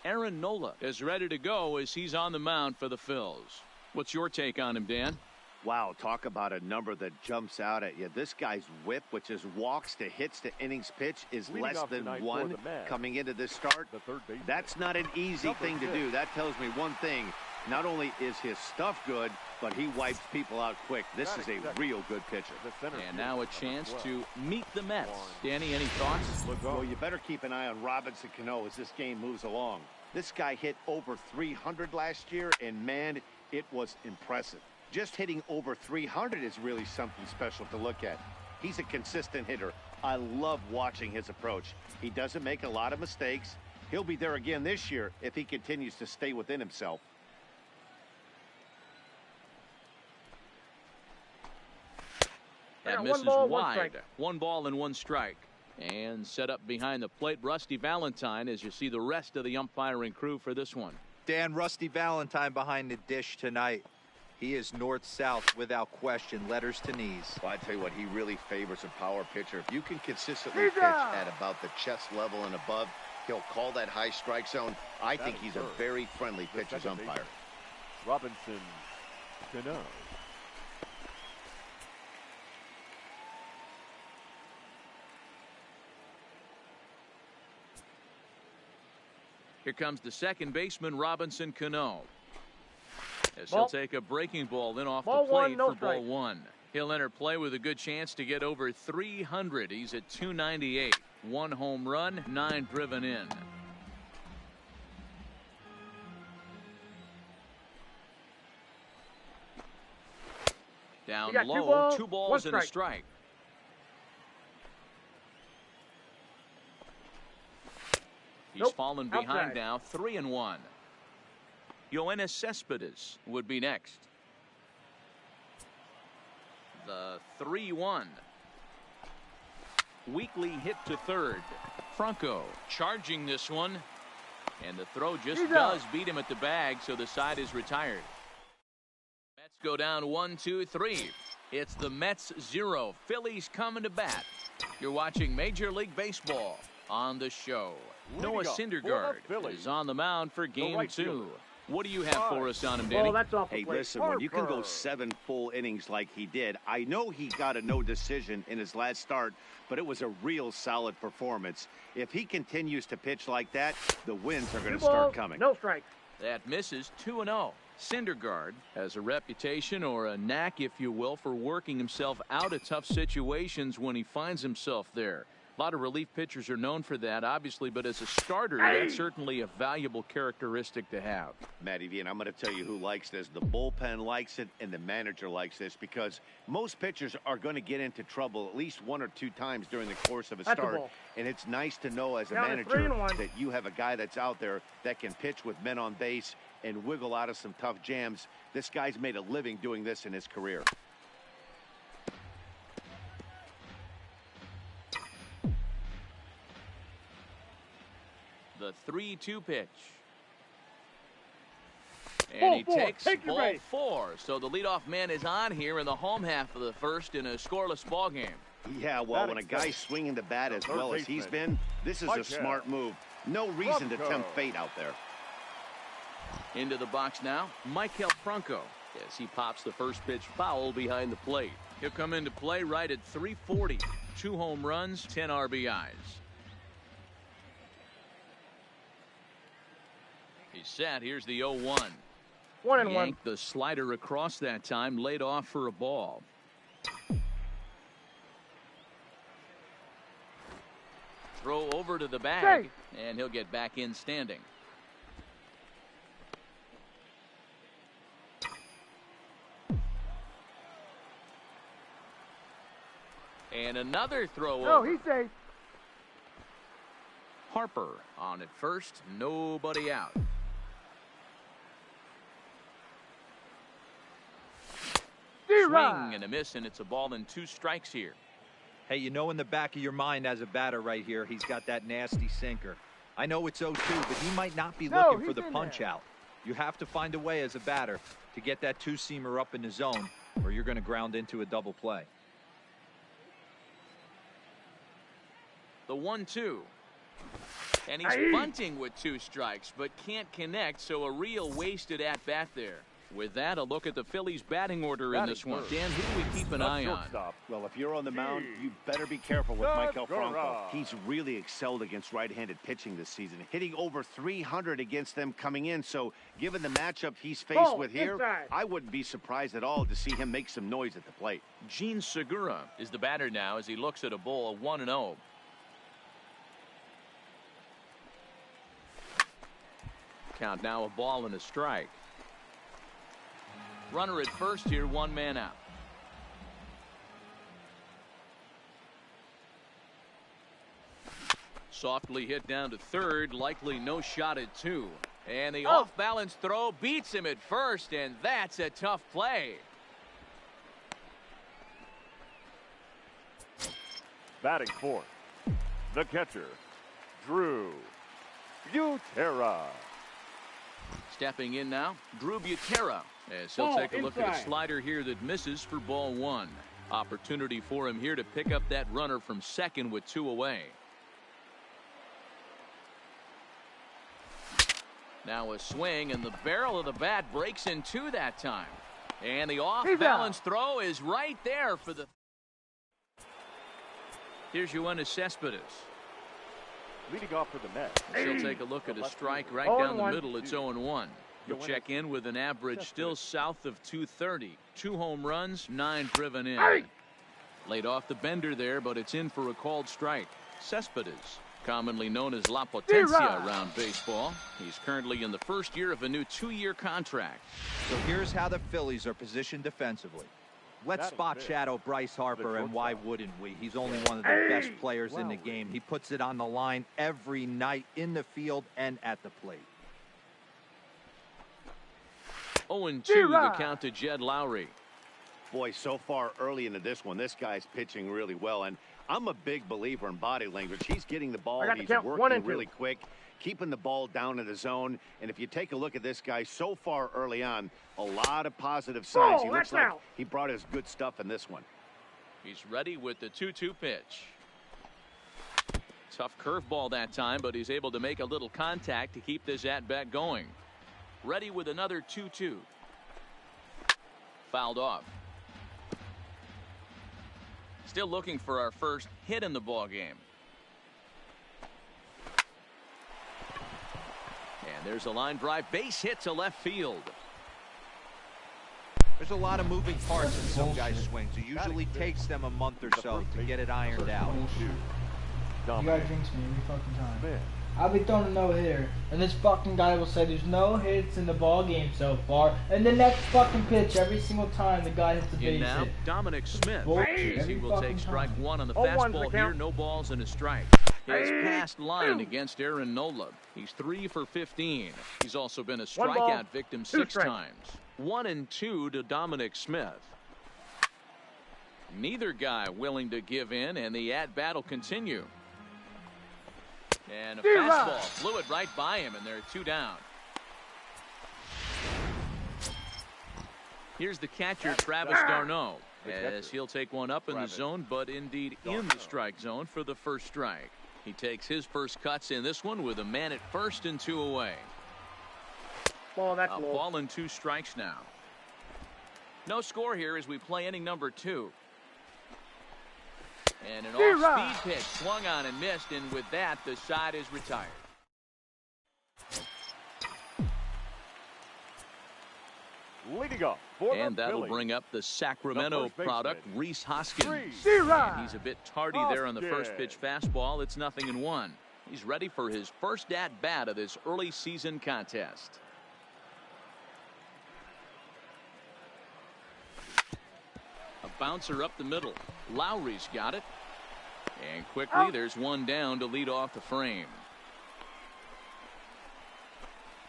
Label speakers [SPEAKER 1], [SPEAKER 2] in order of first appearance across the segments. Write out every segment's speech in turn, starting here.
[SPEAKER 1] Aaron Nola is ready to go as he's on the mound for the Phils. What's your take on him, Dan?
[SPEAKER 2] Wow, talk about a number that jumps out at you. This guy's whip, which is walks to hits to innings pitch, is less than one coming into this start. That's not an easy thing to do. That tells me one thing. Not only is his stuff good, but he wipes people out quick. This is a real good pitcher.
[SPEAKER 1] And now a chance to meet the Mets. Danny, any thoughts?
[SPEAKER 2] Well, you better keep an eye on Robinson Cano as this game moves along. This guy hit over 300 last year, and man, it was impressive. Just hitting over 300 is really something special to look at. He's a consistent hitter. I love watching his approach. He doesn't make a lot of mistakes. He'll be there again this year if he continues to stay within himself.
[SPEAKER 1] That misses wide. 1 ball and 1 strike. And set up behind the plate, Rusty Valentine, as you see the rest of the umpiring crew for this one.
[SPEAKER 3] Dan, Rusty Valentine behind the dish tonight. He is north-south without question, letters to knees.
[SPEAKER 2] Well, I tell you what, he really favors a power pitcher. If you can consistently pitch at about the chest level and above, he'll call that high strike zone. I think he's a very friendly pitcher's umpire.
[SPEAKER 4] Robinson Cano.
[SPEAKER 1] Here comes the second baseman, Robinson Cano. As he'll take a breaking ball in off the plate for ball 1. He'll enter play with a good chance to get over 300. He's at 298. 1 home run, 9 driven in. Down low, 2 balls and a strike. He's fallen behind now, 3-1. Yoenis Cespedes would be next. The 3-1. Weakly hit to third. Franco charging this one. And the throw just does beat him at the bag, so the side is retired. Mets go down 1-2-3. It's the Mets 0. Phillies coming to bat. You're watching Major League Baseball on the show. Noah Syndergaard is on the mound for game 2. What do you have for us on him, Danny?
[SPEAKER 2] Oh, that's hey, listen, when you can go 7 full innings like he did, I know he got a no decision in his last start, but it was a real solid performance. If he continues to pitch like that, the wins are going to start coming.
[SPEAKER 5] No strikes.
[SPEAKER 1] That misses 2-0. Syndergaard has a reputation, or a knack, if you will, for working himself out of tough situations when he finds himself there. A lot of relief pitchers are known for that, obviously, but as a starter, that's certainly a valuable characteristic to have.
[SPEAKER 2] Matty V, and I'm going to tell you who likes this. The bullpen likes it, and the manager likes this, because most pitchers are going to get into trouble at least 1 or 2 times during the course of a start. And it's nice to know as a manager that you have a guy that's out there that can pitch with men on base and wiggle out of some tough jams. This guy's made a living doing this in his career.
[SPEAKER 1] The 3-2 pitch. And he takes ball 4. So the leadoff man is on here in the home half of the first in a scoreless ball game.
[SPEAKER 2] Yeah, well, when a guy's swinging the bat as well as he's been, this is a smart move. No reason to tempt fate out there.
[SPEAKER 1] Into the box now, Maikel Franco, as he pops the first pitch foul behind the plate. He'll come into play right at 340. 2 home runs, 10 RBIs. He's set. Here's the 0-1.
[SPEAKER 5] 1-1.
[SPEAKER 1] Yanked the slider across that time, laid off for a ball. Throw over to the bag, and he'll get back in standing. And another throw over.
[SPEAKER 5] He's safe.
[SPEAKER 1] Harper on at first, nobody out. Swing and a miss, and it's a ball and 2 strikes here.
[SPEAKER 3] Hey, you know in the back of your mind as a batter right here, he's got that nasty sinker. I know it's 0-2, but he might not be looking for the punch out. You have to find a way as a batter to get that 2-seamer up in the zone, or you're going to ground into a double play.
[SPEAKER 1] The 1-2. And he's bunting with 2 strikes, but can't connect, so a real wasted at-bat there. With that, a look at the Phillies' batting order in this one. Dan, who do we keep an eye on?
[SPEAKER 2] Well, if you're on the mound, you better be careful with Michael Franco. He's really excelled against right-handed pitching this season, hitting over 300 against them coming in. So, given the matchup he's faced with here, I wouldn't be surprised at all to see him make some noise at the plate.
[SPEAKER 1] Gene Segura is the batter now as he looks at a ball 1-0. Count now, a ball and a strike. Runner at first here, 1 man out. Softly hit down to third, likely no shot at 2. And the off-balance throw beats him at first, and that's a tough play.
[SPEAKER 4] Batting fourth, the catcher, Drew Butera.
[SPEAKER 1] Stepping in now, Drew Butera, as he'll take a look at a slider here that misses for ball 1. Opportunity for him here to pick up that runner from second with 2 away. Now a swing, and the barrel of the bat breaks in 2 that time. And the off-balance throw is right there for the... Here's Yoenis Cespedes.
[SPEAKER 4] Leading off for the Mets.
[SPEAKER 1] He'll take a look at a strike right down the middle. It's 0-1. He'll check in with an average still south of 230. 2 home runs, 9 driven in. Laid off the bender there, but it's in for a called strike. Cespedes, commonly known as La Potencia around baseball. He's currently in the first year of a new 2-year contract.
[SPEAKER 3] So here's how the Phillies are positioned defensively. Let's spot shadow Bryce Harper, and why wouldn't we? He's only one of the best players in the game. He puts it on the line every night in the field and at the plate.
[SPEAKER 1] 0-2 the count to Jed Lowry.
[SPEAKER 2] Boy, so far early into this one, this guy's pitching really well, and I'm a big believer in body language. He's getting the ball, and he's working really quick, keeping the ball down in the zone. And if you take a look at this guy so far early on, a lot of positive signs. He looks like he brought his good stuff in this one.
[SPEAKER 1] He's ready with the 2-2 pitch. Tough curveball that time, but he's able to make a little contact to keep this at-bat going. Ready with another 2-2. Fouled off. Still looking for our first hit in the ball game. And there's a line drive base hit to left field.
[SPEAKER 3] There's a lot of moving parts in some guys' swings. It usually takes them a month or so to get it ironed out.
[SPEAKER 5] You gotta jinx me every fucking time. I'll be throwing a no-hitter, and this fucking guy will say there's no hits in the ball game so far, and the next fucking pitch, every single time the guy hits the base
[SPEAKER 1] now,
[SPEAKER 5] hit.
[SPEAKER 1] Dominic Smith. He will take strike 1 on the fastball here. No balls and a strike. His past line against Aaron Nola. He's 3 for 15. He's also been a strikeout victim 6 times. 1-2 to Dominic Smith. Neither guy willing to give in, and the at-bat will continue. And a fastball flew it right by him, and they're 2 down. Here's the catcher, Travis d'Arnaud, as he'll take one up in the zone, but indeed in the strike zone for the first strike. He takes his first cuts in this one with a man at first and 2 away.
[SPEAKER 6] Ball, that's
[SPEAKER 1] a ball and 2 strikes now. No score here as we play inning number 2. And an off-speed pitch swung on and missed, and with that, the side is retired.
[SPEAKER 4] Leading up for
[SPEAKER 1] and that'll
[SPEAKER 4] Phillies,
[SPEAKER 1] bring up the Sacramento product, Rhys Hoskins. He's a bit tardy there on the first pitch fastball. It's 0-1. He's ready for his first at-bat of this early season contest. A bouncer up the middle. Lowry's got it. And quickly, there's one down to lead off the frame.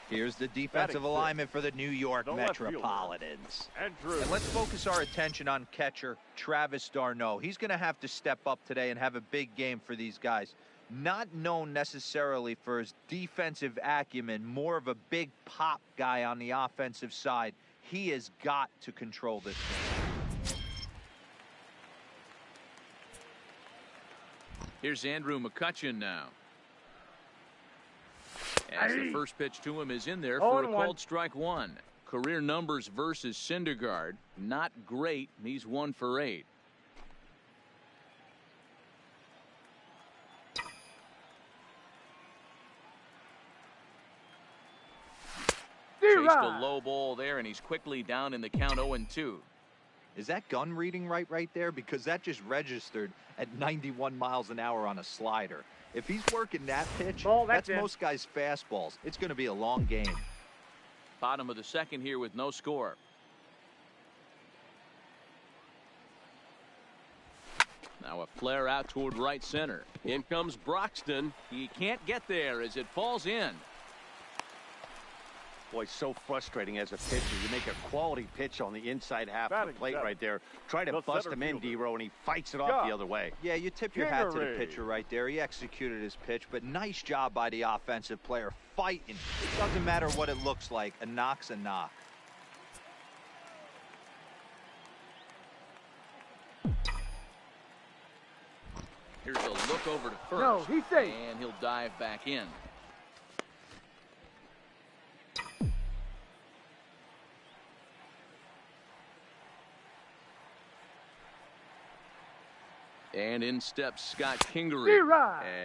[SPEAKER 3] Here's the defensive alignment for the New York Metropolitans. And let's focus our attention on catcher Travis d'Arnaud. He's going to have to step up today and have a big game for these guys. Not known necessarily for his defensive acumen, more of a big pop guy on the offensive side. He has got to control this game.
[SPEAKER 1] Here's Andrew McCutchen now. As the first pitch to him is in there for a called strike one. Career numbers versus Syndergaard, not great. He's 1 for 8. Chased a low ball there, and he's quickly down in the count 0-2.
[SPEAKER 3] Is that gun reading right there? Because that just registered at 91 miles an hour on a slider. If he's working that pitch, that's most guys' fastballs. It's going to be a long game.
[SPEAKER 1] Bottom of the second here with no score. Now a flare out toward right center. In comes Broxton. He can't get there as it falls in.
[SPEAKER 2] Boy, so frustrating as a pitcher. You make a quality pitch on the inside half of the plate right there. Try to bust him in, D-Row, and he fights it off the other way.
[SPEAKER 3] Yeah, you tip your hat to the pitcher right there. He executed his pitch, but nice job by the offensive player fighting. It doesn't matter what it looks like. A knock's a knock.
[SPEAKER 1] Here's a look over to first.
[SPEAKER 6] No, he's safe.
[SPEAKER 1] And he'll dive back in. And in steps Scott Kingery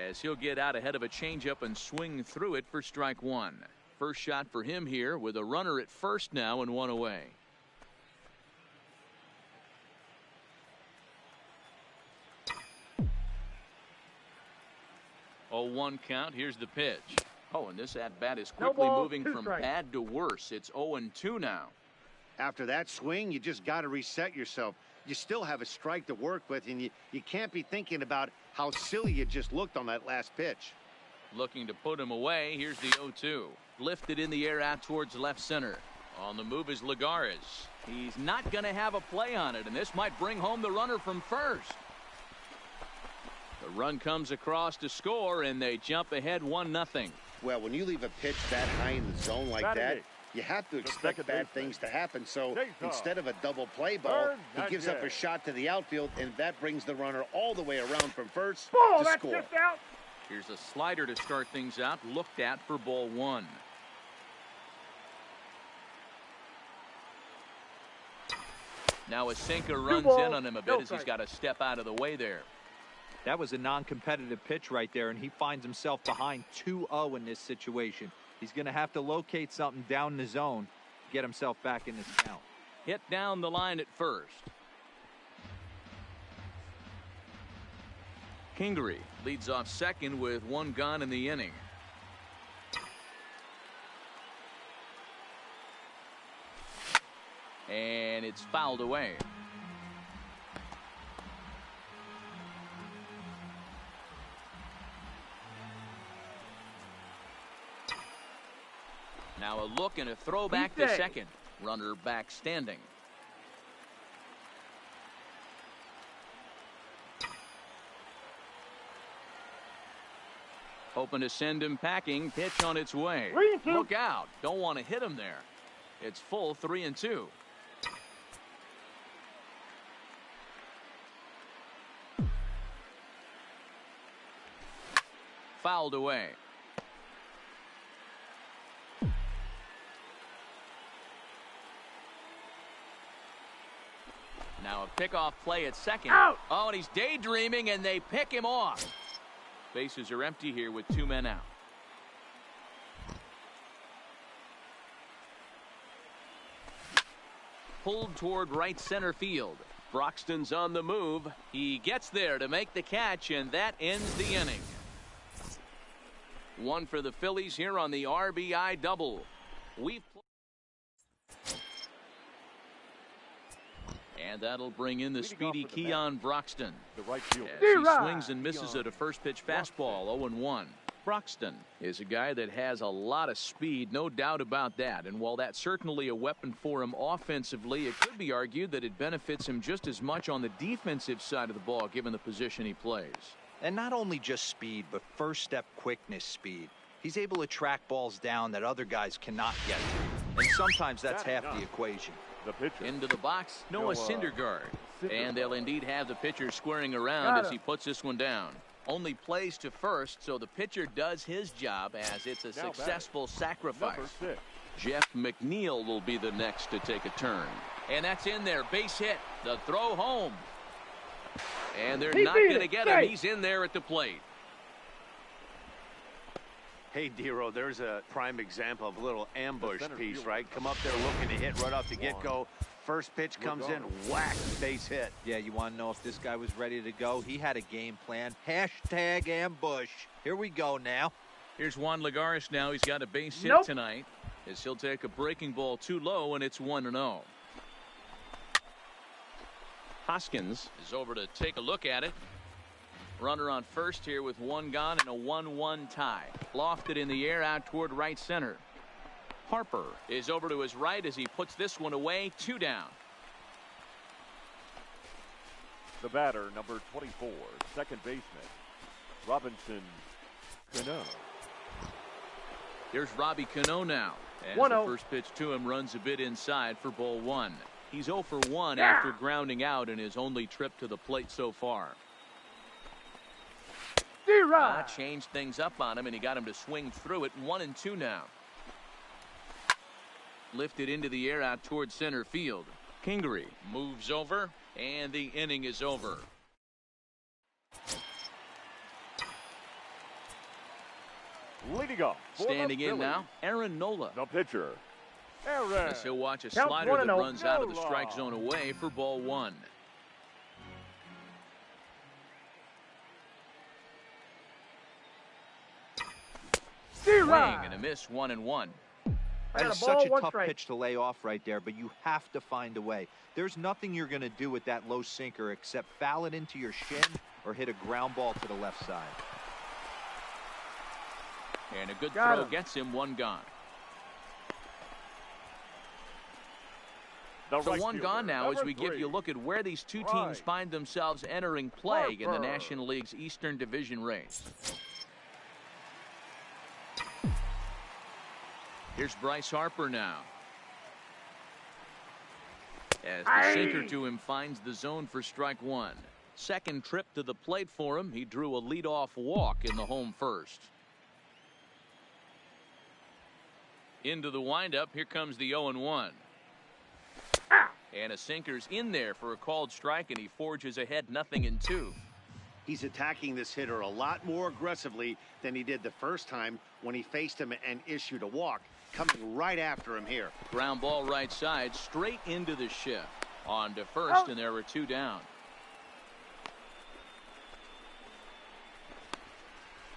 [SPEAKER 1] as he'll get out ahead of a changeup and swing through it for strike one. First shot for him here with a runner at first now and 1 away. Oh, 1 count. Here's the pitch. Oh, and this at bat is quickly moving from bad to worse. It's 0-2 now.
[SPEAKER 2] After that swing, you just got to reset yourself. You still have a strike to work with, and you can't be thinking about how silly you just looked on that last pitch.
[SPEAKER 1] Looking to put him away. Here's the 0-2. Lifted in the air out towards left center. On the move is Lagares. He's not going to have a play on it, and this might bring home the runner from first. The run comes across to score, and they jump ahead 1-0.
[SPEAKER 2] Well, when you leave a pitch that high in the zone like that, you have to expect bad things to happen. So instead of a double play ball, he gives up a shot to the outfield, and that brings the runner all the way around from first to score.
[SPEAKER 1] Here's a slider to start things out, looked at for ball 1. Now a sinker runs in on him a bit as he's got to step out of the way there.
[SPEAKER 3] That was a non-competitive pitch right there, and he finds himself behind 2-0 in this situation. He's going to have to locate something down the zone to get himself back in this count.
[SPEAKER 1] Hit down the line at first. Kingery leads off second with 1 gone in the inning. And it's fouled away. Now a look and a throw back to second. Runner back standing. Hoping to send him packing. Pitch on its way. Look out. Don't want to hit him there. It's full 3-2. Fouled away. Now a pickoff play at second.
[SPEAKER 6] Out.
[SPEAKER 1] Oh, and he's daydreaming, and they pick him off. Bases are empty here with 2 men out. Pulled toward right center field. Broxton's on the move. He gets there to make the catch, and that ends the inning. 1 for the Phillies here on the RBI double. And that'll bring in the speedy Keon Broxton.
[SPEAKER 4] The right fielder.
[SPEAKER 1] As he swings and misses at a first pitch fastball, 0-1. Broxton is a guy that has a lot of speed, no doubt about that. And while that's certainly a weapon for him offensively, it could be argued that it benefits him just as much on the defensive side of the ball, given the position he plays.
[SPEAKER 3] And not only just speed, but first step quickness speed. He's able to track balls down that other guys cannot get to. And sometimes that's half the equation.
[SPEAKER 4] The pitcher.
[SPEAKER 1] Into the box, Noah Syndergaard. And they'll indeed have the pitcher squaring around as he puts this one down. Only plays to first, so the pitcher does his job as it's a successful sacrifice. Jeff McNeil will be the next to take a turn. And that's in there. Base hit. The throw home. And they're not going to get him. He's in there at the plate.
[SPEAKER 2] Hey, Dero, there's a prime example of a little ambush piece, right? Come up there looking to hit right off the get-go. First pitch comes in, whack, base hit.
[SPEAKER 3] Yeah, you want to know if this guy was ready to go? He had a game plan. Hashtag ambush. Here we go now.
[SPEAKER 1] Here's Juan Lagares now. He's got a base hit tonight as he'll take a breaking ball too low, and it's 1-0. Hoskins is over to take a look at it. Runner on first here with one gone and a 1-1 tie. Lofted in the air out toward right center. Harper is over to his right as he puts this one away. 2 down.
[SPEAKER 4] The batter, number 24, second baseman, Robinson Cano.
[SPEAKER 1] Here's Robbie Cano now. As the first pitch to him runs a bit inside for ball 1. He's 0 for 1 after grounding out in his only trip to the plate so far. Changed things up on him, and he got him to swing through it. 1-2 now. Lifted into the air out towards center field. Kingery moves over, and the inning is over.
[SPEAKER 4] Leading off.
[SPEAKER 1] Standing in now, Aaron Nola.
[SPEAKER 4] The pitcher, Aaron.
[SPEAKER 1] As he'll watch a slider that runs out of the strike zone away for ball 1. Swing and a miss. 1-1.
[SPEAKER 3] That is such a tough pitch to lay off right there, but you have to find a way. There's nothing you're going to do with that low sinker except foul it into your shin or hit a ground ball to the left side.
[SPEAKER 1] And a good throw gets him. 1 gone. The one gone now as we give you a look at where these two teams find themselves entering play in the National League's Eastern Division race. Here's Bryce Harper now. As the sinker to him finds the zone for strike 1. Second trip to the plate for him. He drew a leadoff walk in the home first. Into the windup. Here comes the 0-1. And a sinker's in there for a called strike, and he forges ahead 0-2.
[SPEAKER 2] He's attacking this hitter a lot more aggressively than he did the first time when he faced him and issued a walk. Coming right after him here.
[SPEAKER 1] Ground ball right side, straight into the shift. On to first, and there were 2 down.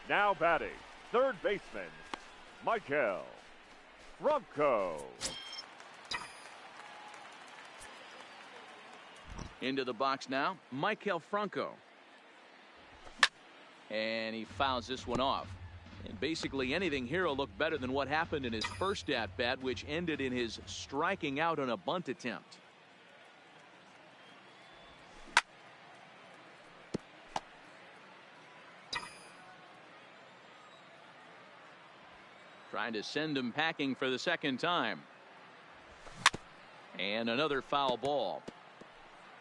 [SPEAKER 4] Now batting, third baseman, Michael Franco.
[SPEAKER 1] Into the box now, Michael Franco. And he fouls this one off. And basically anything here will look better than what happened in his first at-bat, which ended in his striking out on a bunt attempt. Trying to send him packing for the second time. And another foul ball.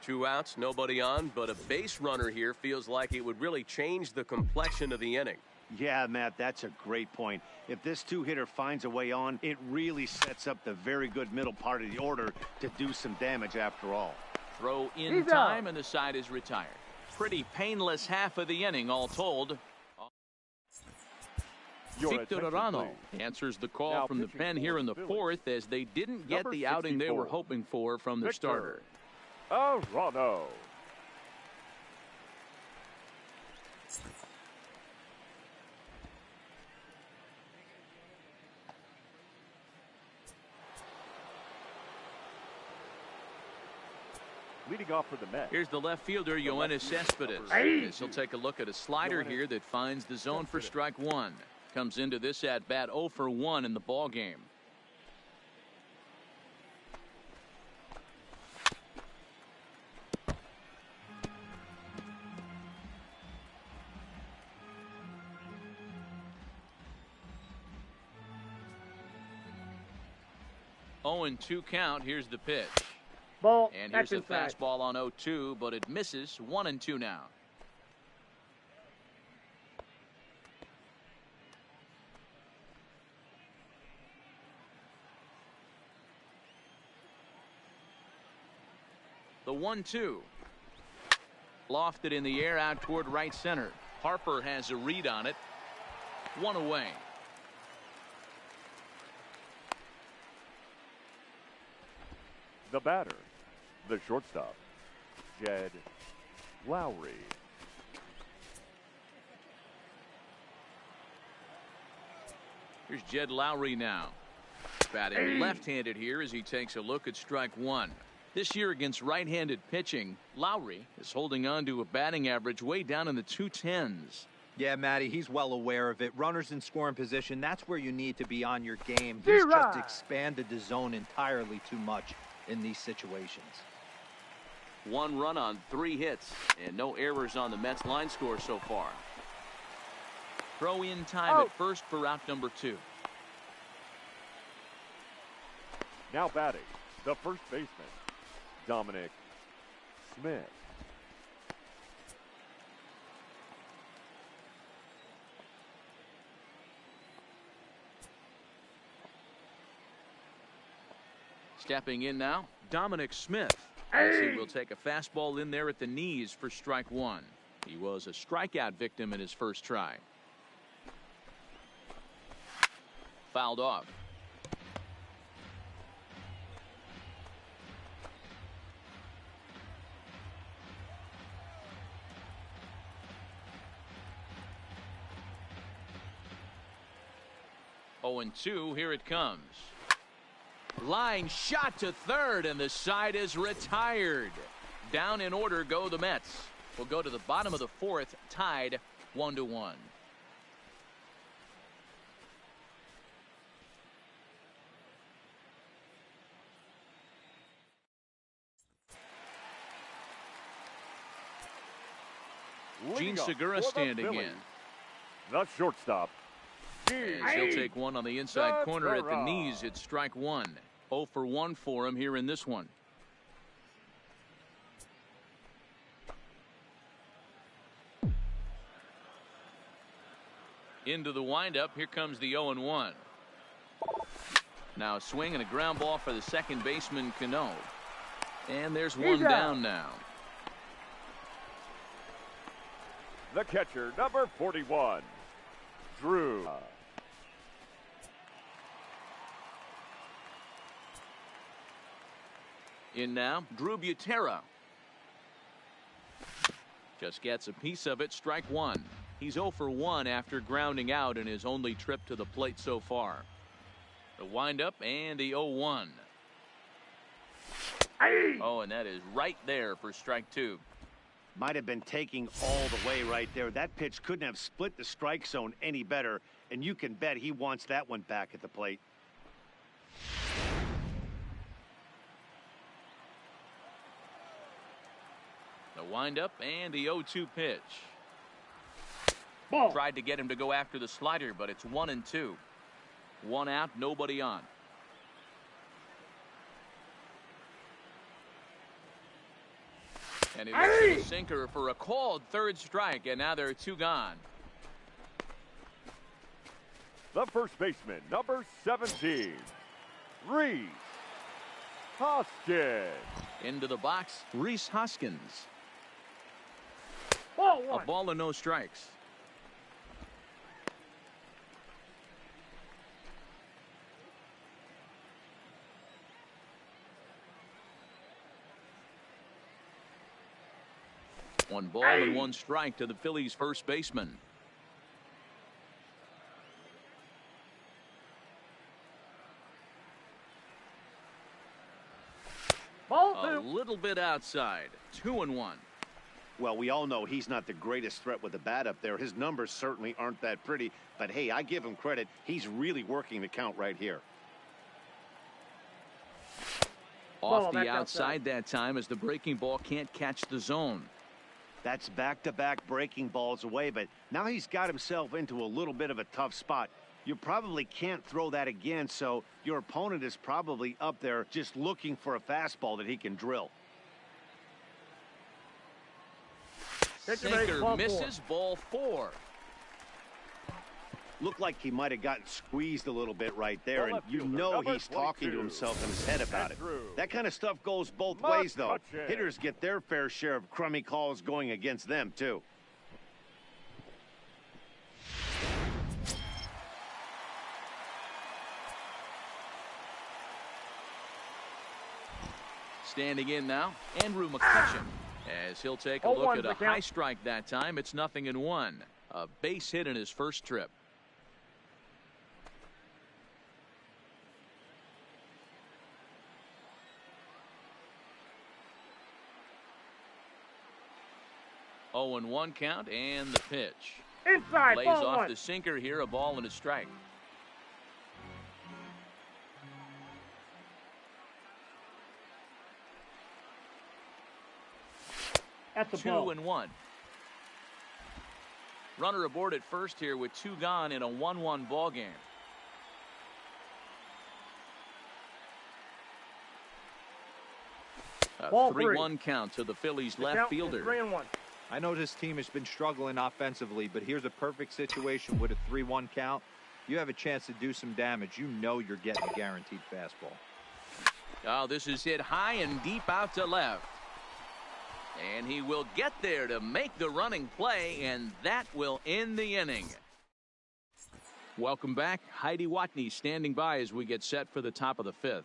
[SPEAKER 7] 2 outs, nobody on, but a base runner here feels like it would really change the complexion of the inning.
[SPEAKER 2] Yeah, Matt, that's a great point. If this two-hitter finds a way on, it really sets up the very good middle part of the order to do some damage after all.
[SPEAKER 1] Throw in time, and the side is retired. Pretty painless half of the inning, all told. Victor Arano answers the call from the pen here in the 4th as they didn't get the outing they were hoping for from the starter.
[SPEAKER 4] Arano. Leading off for the Mets.
[SPEAKER 1] Here's the left fielder, Yoenis Cespedes. As he'll take a look at a slider here that finds the zone for strike 1. Comes into this at-bat 0 for 1 in the ball game. Oh, and 2 count. Here's the pitch.
[SPEAKER 6] Ball.
[SPEAKER 1] And here's a fastball on 0-2, but it misses. 1-2 now. The 1-2. Lofted in the air out toward right center. Harper has a read on it. One away.
[SPEAKER 4] The batter, the shortstop, Jed Lowry.
[SPEAKER 1] Here's Jed Lowry now. Batting left-handed here as he takes a look at strike one. This year against right-handed pitching, Lowry is holding on to a batting average way down in the 210s.
[SPEAKER 3] Yeah, Matty, he's well aware of it. Runners in scoring position, that's where you need to be on your game. He's just expanded the zone entirely too much in these situations.
[SPEAKER 1] 1 run on 3 hits and no errors on the Mets line score so far. Throw in time at first for out number 2.
[SPEAKER 4] Now batting, the first baseman, Dominic Smith.
[SPEAKER 1] Stepping in now, Dominic Smith. As he will take a fastball in there at the knees for strike one. He was a strikeout victim in his first try. Fouled off. Oh, and 2, here it comes. Line shot to third, and the side is retired. Down in order go the Mets. We'll go to the bottom of the 4th, tied 1-1. Gene Segura standing in.
[SPEAKER 4] The shortstop.
[SPEAKER 1] As he'll take one on the inside corner at the knees. It's strike one. 0 for 1 for him here in this one. Into the windup. Here comes the 0-1. Now a swing and a ground ball for the second baseman, Cano. And there's one down now.
[SPEAKER 4] The catcher, number 41, Drew.
[SPEAKER 1] In now, Drew Butera. Just gets a piece of it, strike one. He's 0 for 1 after grounding out in his only trip to the plate so far. The windup and the 0-1. Oh, and that is right there for strike 2.
[SPEAKER 2] Might have been taking all the way right there. That pitch couldn't have split the strike zone any better, and you can bet he wants that one back at the plate.
[SPEAKER 1] The windup and the 0-2 pitch.
[SPEAKER 6] Ball.
[SPEAKER 1] Tried to get him to go after the slider, but it's 1-2. 1 out, nobody on. And he looks to the sinker for a called third strike, and now there are 2 gone.
[SPEAKER 4] The first baseman, number 17, Rhys Hoskins.
[SPEAKER 1] Into the box, Rhys Hoskins.
[SPEAKER 6] Ball
[SPEAKER 1] A ball and no strikes. One ball and 1 strike to the Phillies first baseman. A little bit outside. 2-1.
[SPEAKER 2] Well, we all know he's not the greatest threat with the bat up there. His numbers certainly aren't that pretty, but hey, I give him credit. He's really working the count right here.
[SPEAKER 1] Off the outside that time as the breaking ball can't catch the zone.
[SPEAKER 2] That's back-to-back breaking balls away, but now he's got himself into a little bit of a tough spot. You probably can't throw that again, so your opponent is probably up there just looking for a fastball that he can drill.
[SPEAKER 1] Sinker misses, ball 4.
[SPEAKER 2] Looked like he might have gotten squeezed a little bit right there, and you know he's talking to himself in his head about it. That kind of stuff goes both ways, though. Hitters get their fair share of crummy calls going against them, too.
[SPEAKER 1] Standing in now, Andrew McCutchen, as he'll take a look at a high strike that time. It's 0-1. A base hit in his first trip. Oh, and 1 count, and the pitch.
[SPEAKER 6] Inside,
[SPEAKER 1] lays
[SPEAKER 6] ball
[SPEAKER 1] off
[SPEAKER 6] one.
[SPEAKER 1] The sinker here, a ball and a strike.
[SPEAKER 6] That's a
[SPEAKER 1] 2-1. Runner aboard at first here with 2 gone in a 1-1 ball game. A 3-1 count to the Phillies left fielder.
[SPEAKER 6] 3-1.
[SPEAKER 3] I know this team has been struggling offensively, but here's a perfect situation with a 3-1 count. You have a chance to do some damage. You know you're getting a guaranteed fastball.
[SPEAKER 1] Oh, this is hit high and deep out to left. And he will get there to make the running play, and that will end the inning. Welcome back. Heidi Watney standing by as we get set for the top of the 5th.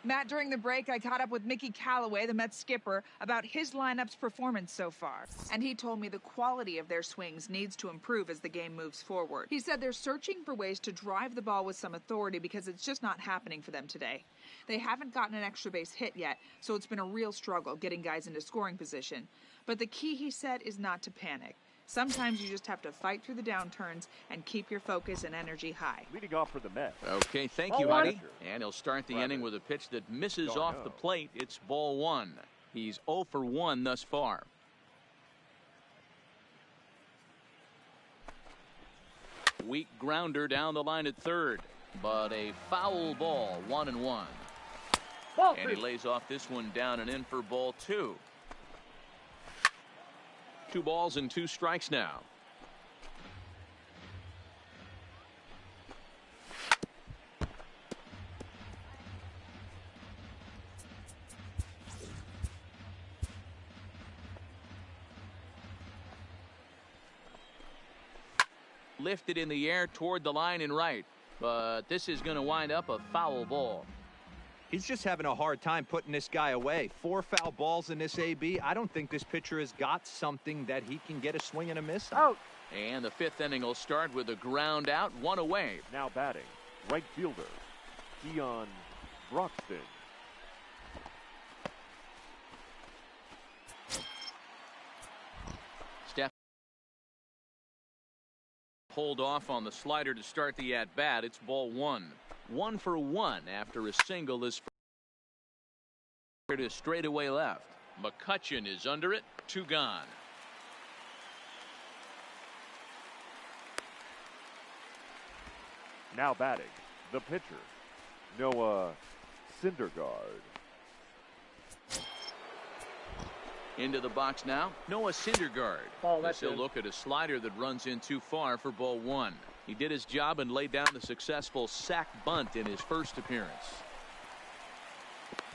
[SPEAKER 8] Matt, during the break, I caught up with Mickey Callaway, the Mets skipper, about his lineup's performance so far. And he told me the quality of their swings needs to improve as the game moves forward. He said they're searching for ways to drive the ball with some authority because it's just not happening for them today. They haven't gotten an extra base hit yet, so it's been a real struggle getting guys into scoring position. But the key, he said, is not to panic. Sometimes you just have to fight through the downturns and keep your focus and energy high.
[SPEAKER 4] Leading off for the Mets.
[SPEAKER 1] Okay, thank you, Heidi. And he'll start the inning with a pitch that misses off the plate. It's ball 1. He's 0 for 1 thus far. Weak grounder down the line at third, but a foul ball, 1-1. And he lays off this one down and in for ball 2. 2 balls and 2 strikes now. Lifted in the air toward the line and right, but this is going to wind up a foul ball.
[SPEAKER 3] He's just having a hard time putting this guy away. 4 foul balls in this AB. I don't think this pitcher has got something that he can get a swing and a miss on.
[SPEAKER 6] Out.
[SPEAKER 1] And the 5th inning will start with a ground out, 1 away.
[SPEAKER 4] Now batting, right fielder, Dion Broxton.
[SPEAKER 1] Steph pulled off on the slider to start the at-bat. It's ball 1. 1 for 1 after a single is to straightaway left. McCutchen is under it. 2 gone.
[SPEAKER 4] Now batting, the pitcher, Noah Syndergaard.
[SPEAKER 1] Into the box now, Noah Syndergaard. He'll look at a slider that runs in too far for ball 1. He did his job and laid down the successful sac bunt in his first appearance.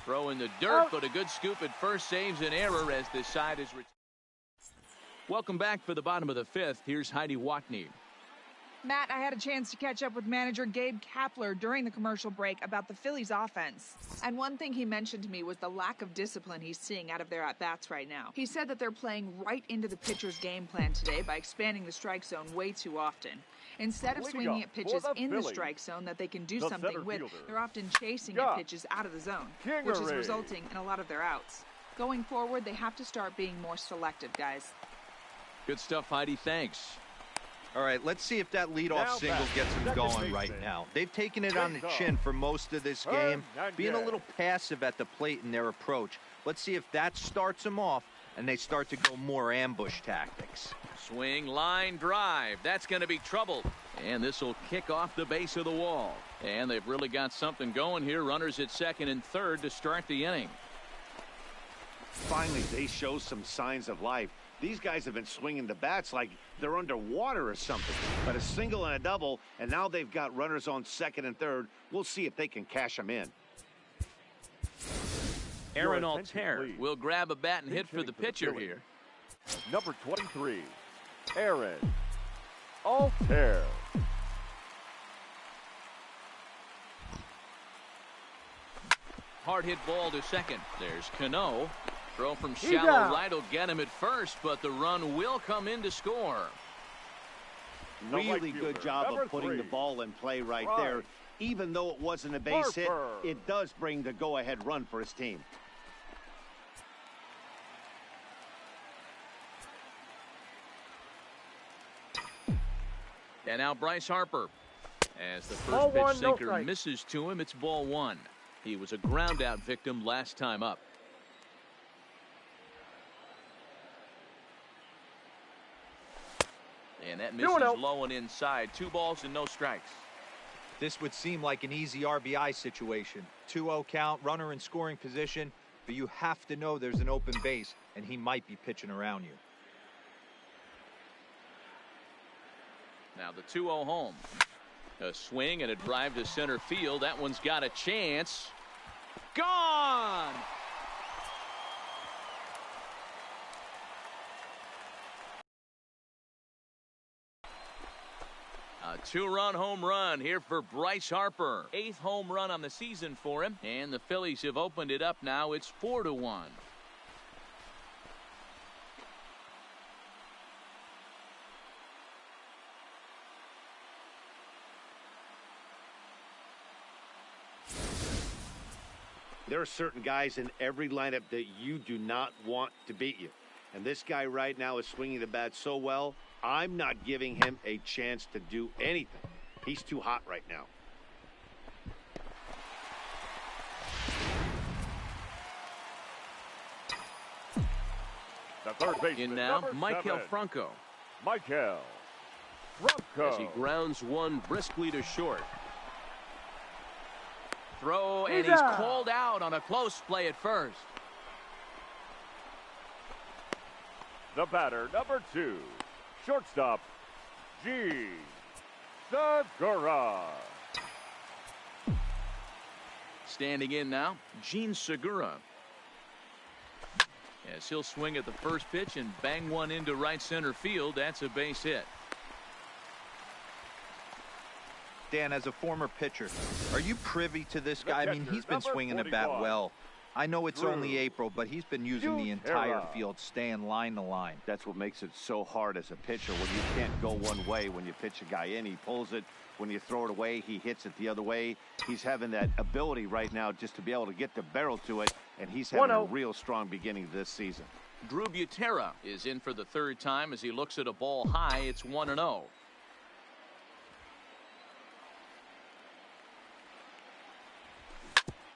[SPEAKER 1] Throw in the dirt, but a good scoop at first saves an error as this side is. Welcome back for the bottom of the 5th. Here's Heidi Watney.
[SPEAKER 8] Matt, I had a chance to catch up with manager Gabe Kapler during the commercial break about the Phillies offense. And one thing he mentioned to me was the lack of discipline he's seeing out of their at-bats right now. He said that they're playing right into the pitcher's game plan today by expanding the strike zone way too often. Instead of swinging at pitches in the strike zone that they can do something with, they're often chasing at pitches out of the zone, which is resulting in a lot of their outs. Going forward, they have to start being more selective, guys.
[SPEAKER 1] Good stuff, Heidi. Thanks.
[SPEAKER 3] All right, let's see if that leadoff single gets them going right now. They've taken it on the chin for most of this game, being a little passive at the plate in their approach. Let's see if that starts them off and they start to go more ambush tactics.
[SPEAKER 1] Swing, line, drive. That's going to be trouble. And this will kick off the base of the wall. And they've really got something going here. Runners at second and third to start the inning.
[SPEAKER 2] Finally, they show some signs of life. These guys have been swinging the bats like they're underwater or something. But a single and a double, and now they've got runners on second and third. We'll see if they can cash them in.
[SPEAKER 1] Aaron Altair will grab a bat and hit for the pitcher here.
[SPEAKER 4] Number 23, Aaron Altair.
[SPEAKER 1] Hard hit ball to second. There's Cano. Throw from shallow right will get him at first, but the run will come in to score.
[SPEAKER 2] Really good job of putting the ball in play right there. Even though it wasn't a base hit, it does bring the go-ahead run for his team.
[SPEAKER 1] And now Bryce Harper. As the first pitch sinker misses to him, it's ball one. He was a ground-out victim last time up. And that misses low and inside. 2 balls and no strikes.
[SPEAKER 3] This would seem like an easy RBI situation. 2-0 count, runner in scoring position, but you have to know there's an open base, and he might be pitching around you.
[SPEAKER 1] Now the 2-0 home. A swing and a drive to center field. That one's got a chance. Gone! A 2-run home run here for Bryce Harper. 8th home run on the season for him. And the Phillies have opened it up now. It's 4-1.
[SPEAKER 2] There are certain guys in every lineup that you do not want to beat you. And this guy right now is swinging the bat so well, I'm not giving him a chance to do anything. He's too hot right now.
[SPEAKER 4] The third baseman,
[SPEAKER 1] in now, Michael Franco.
[SPEAKER 4] Michael Franco.
[SPEAKER 7] As he grounds one briskly to short.
[SPEAKER 1] Throw, and he's called out on a close play at first.
[SPEAKER 4] The batter, number 2, shortstop, G. Segura.
[SPEAKER 1] Standing in now, Gene Segura. As he'll swing at the first pitch and bang one into right center field. That's a base hit.
[SPEAKER 3] Dan, as a former pitcher, are you privy to this guy? I mean, he's been swinging the bat well. I know it's only April, but he's been using the entire field, staying line to line.
[SPEAKER 2] That's what makes it so hard as a pitcher when you can't go one way when you pitch a guy in. He pulls it. When you throw it away, he hits it the other way. He's having that ability right now just to be able to get the barrel to it, and he's having a real strong beginning this season.
[SPEAKER 1] Drew Butera is in for the 3rd time as he looks at a ball high. It's 1-0.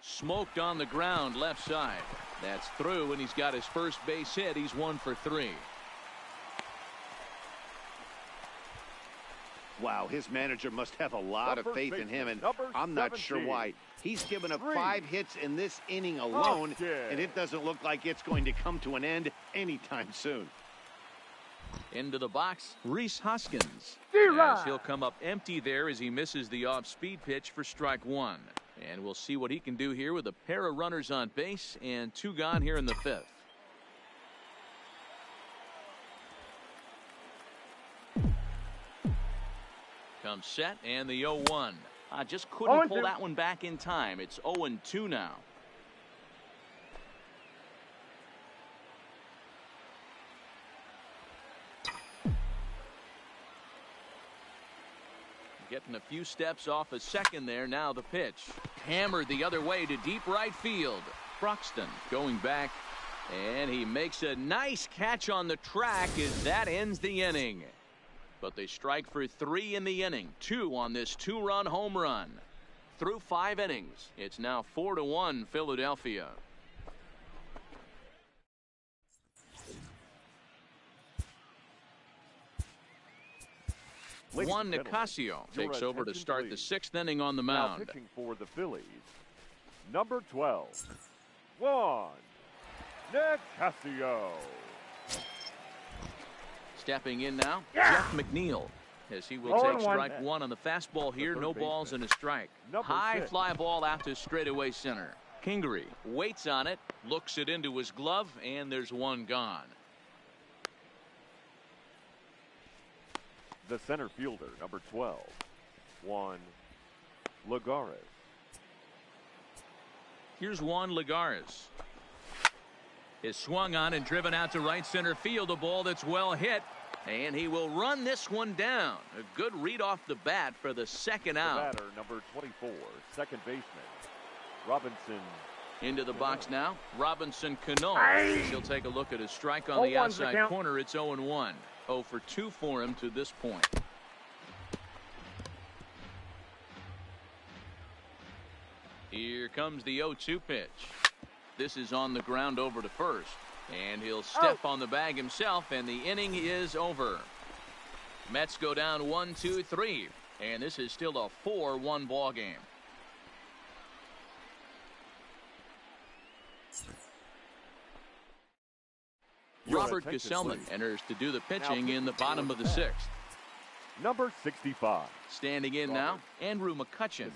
[SPEAKER 1] Smoked on the ground left side. That's through, and he's got his first base hit. He's 1 for 3.
[SPEAKER 2] Wow, his manager must have a lot of faith in him, and I'm not sure why. He's given up 5 hits in this inning alone, and it doesn't look like it's going to come to an end anytime soon.
[SPEAKER 1] Into the box, Rhys Hoskins. As he'll come up empty there as he misses the off-speed pitch for strike 1. And we'll see what he can do here with a pair of runners on base and 2 gone here in the 5th. Comes set and the 0-1. Just couldn't pull that one back in time. It's 0-2 now. Getting a few steps off a second there. Now the pitch. Hammered the other way to deep right field. Broxton going back, and he makes a nice catch on the track as that ends the inning. But they strike for 3 in the inning. 2 on this 2-run home run. Through 5 innings, it's now 4-1 Philadelphia. Juan Nicasio takes over to start the 6th inning on the mound.
[SPEAKER 4] Now pitching for the Phillies, number 12, Juan Nicasio.
[SPEAKER 1] Stepping in now, Jeff McNeil, as he will take strike one on the fastball here. No balls and a strike. High fly ball out to straightaway center. Kingery waits on it, looks it into his glove, and there's one gone.
[SPEAKER 4] The center fielder, number 12, Juan Lagares.
[SPEAKER 1] Here's Juan Lagares. Is swung on and driven out to right center field. A ball that's well hit. And he will run this one down. A good read off the bat for the second out.
[SPEAKER 4] The batter, number 24, second baseman, Robinson.
[SPEAKER 1] Into the box now, Robinson Cano. He'll take a look at his strike on the outside corner. It's 0-1. 0 for 2 for him to this point. Here comes the 0-2 pitch. This is on the ground over to first. And he'll step on the bag himself, and the inning is over. Mets go down 1-2-3. And this is still a 4-1 ball game. Robert Gesellman enters to do the pitching in the bottom of the 6th.
[SPEAKER 4] Number 65.
[SPEAKER 1] Standing in now, Andrew McCutchen.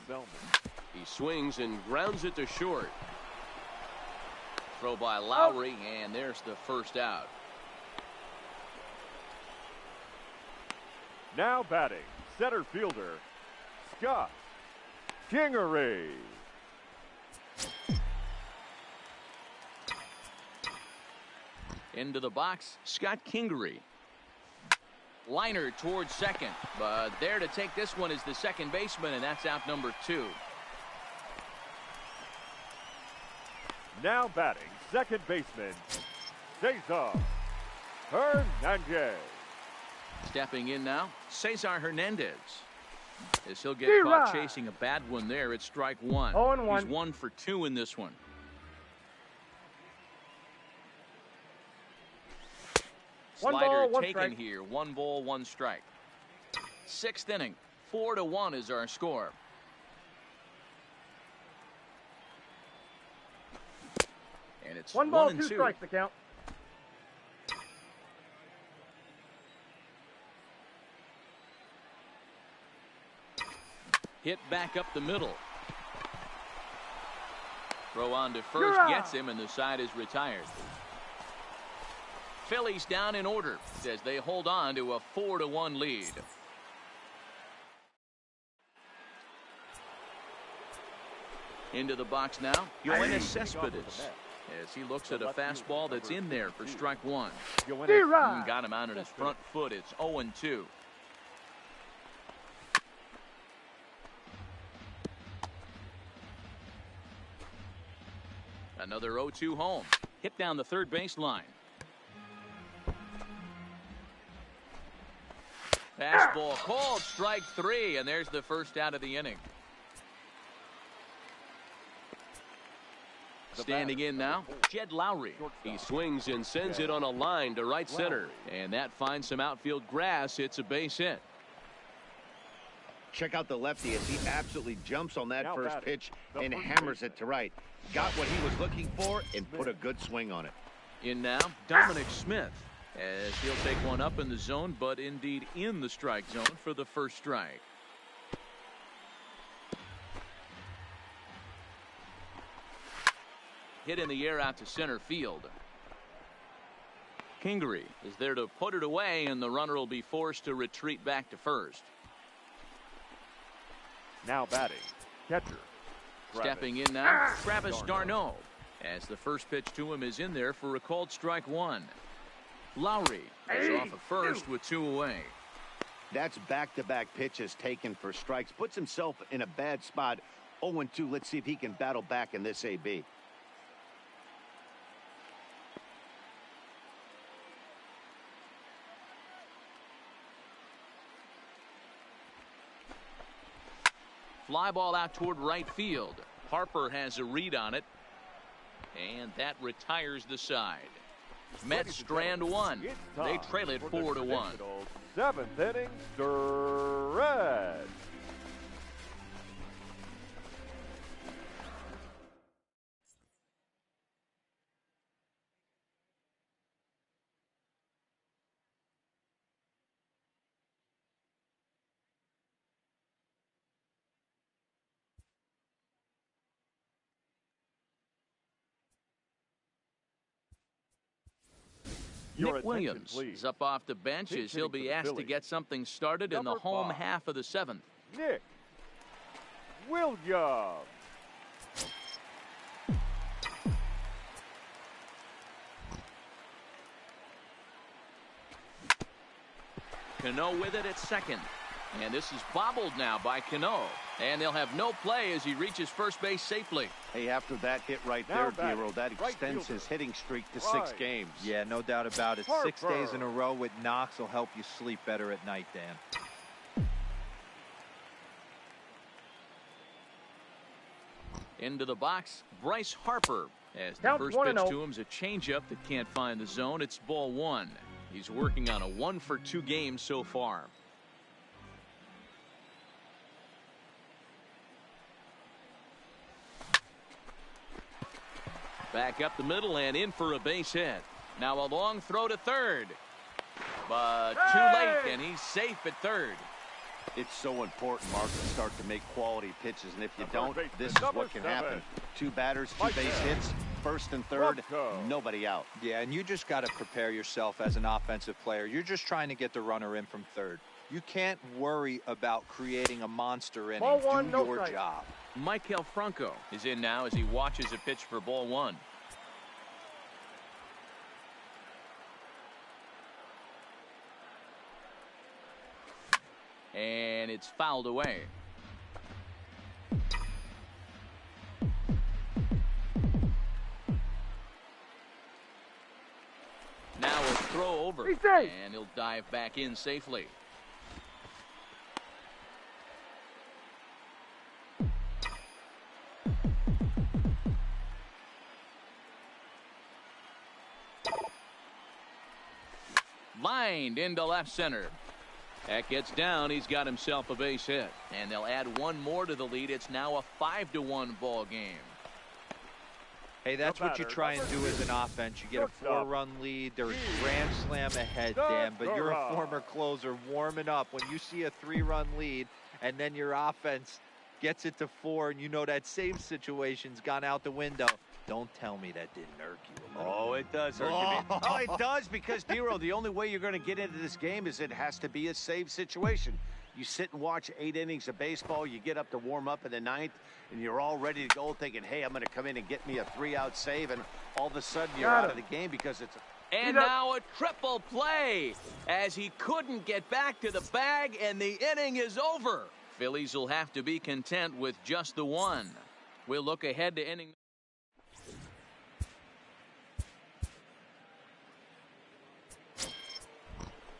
[SPEAKER 7] He swings and grounds it to short.
[SPEAKER 1] Throw by Lowry, and there's the first out.
[SPEAKER 4] Now batting, center fielder, Scott Kingery.
[SPEAKER 1] Into the box, Scott Kingery. Liner towards second, but there to take this one is the second baseman, and that's out number 2.
[SPEAKER 4] Now batting, second baseman, Cesar Hernandez.
[SPEAKER 1] Stepping in now, Cesar Hernandez. As he'll get caught chasing a bad one there, it's strike one.
[SPEAKER 6] 0-1.
[SPEAKER 1] He's 1 for 2 in this one. Slider taken here. 1 ball, 1 strike. 6th inning. 4-1 is our score. And it's
[SPEAKER 6] 1 ball,
[SPEAKER 1] 1-2.
[SPEAKER 6] 2 strikes to count.
[SPEAKER 1] Hit back up the middle. Throw on to first, gets him, and the side is retired. Phillies down in order as they hold on to a 4-1 lead. Into the box now, Yoenis Cespedes, as he looks at a fastball that's in there for strike one. Got him out on his front foot. It's 0-2. Another 0-2 home. Hit down the third baseline. Fastball called, strike 3, and there's the first out of the inning. Standing in now, Jed Lowry.
[SPEAKER 7] He swings and sends it on a line to right center.
[SPEAKER 1] And that finds some outfield grass. It's a base hit.
[SPEAKER 2] Check out the lefty as he absolutely jumps on that first pitch and hammers it to right. Got what he was looking for and put a good swing on it.
[SPEAKER 1] In now, Dominic Smith, as he'll take one up in the zone, but indeed in the strike zone for the first strike. Hit in the air out to center field. Kingery is there to put it away, and the runner will be forced to retreat back to first.
[SPEAKER 4] Now batting, catcher.
[SPEAKER 1] Stepping in now, Travis d'Arnaud, as the first pitch to him is in there for a called strike one. Lowry is off at first with 2 away.
[SPEAKER 2] That's back-to-back pitches taken for strikes. Puts himself in a bad spot. 0-2. Let's see if he can battle back in this AB.
[SPEAKER 1] Fly ball out toward right field. Harper has a read on it, and that retires the side. Mets strand one. They trail it 4-1.
[SPEAKER 4] 7th inning stretch.
[SPEAKER 1] Nick Williams is up off the bench as he'll be asked to get something started in the home half of the 7th.
[SPEAKER 4] Nick Williams.
[SPEAKER 1] Cano with it at second. And this is bobbled now by Cano. And they'll have no play as he reaches first base safely.
[SPEAKER 2] Hey, after that hit right there, Dero, that extends his hitting streak to 6 games.
[SPEAKER 3] Yeah, no doubt about it. 6 days in a row with knocks will help you sleep better at night, Dan.
[SPEAKER 1] Into the box, Bryce Harper. As the first pitch to him is a changeup that can't find the zone. It's ball 1. He's working on a 1-for-2 game so far. Back up the middle and in for a base hit. Now a long throw to third. But too late, and he's safe at third.
[SPEAKER 2] It's so important, Mark, to start to make quality pitches, and if you don't, this is what can happen. 2 batters, 2 base hits, first and third, nobody out.
[SPEAKER 3] Yeah, and you just got to prepare yourself as an offensive player. You're just trying to get the runner in from third. You can't worry about creating a monster inning. Do your job.
[SPEAKER 1] Maikel Franco is in now as he watches a pitch for ball 1. And it's fouled away. Now a throw over, and he'll dive back in safely. Lined into left center. That gets down. He's got himself a base hit. And they'll add one more to the lead. It's now a 5-1 ball game.
[SPEAKER 3] Hey, that's what you try and do as an offense. You get a 4-run lead. There's grand slam ahead, Dan, but you're a former closer warming up. When you see a 3-run lead and then your offense gets it to 4 and you know that save situation's gone out the window, don't tell me that didn't irk you a little.
[SPEAKER 2] Oh, it does irk you. Oh, it does, because, Dero, the only way you're going to get into this game is it has to be a save situation. You sit and watch 8 innings of baseball, you get up to warm up in the 9th, and you're all ready to go thinking, hey, I'm going to come in and get me a 3-out save, and all of a sudden you're out of the game because it's
[SPEAKER 1] And now a triple play as he couldn't get back to the bag, and the inning is over. Phillies will have to be content with just the 1. We'll look ahead to inning.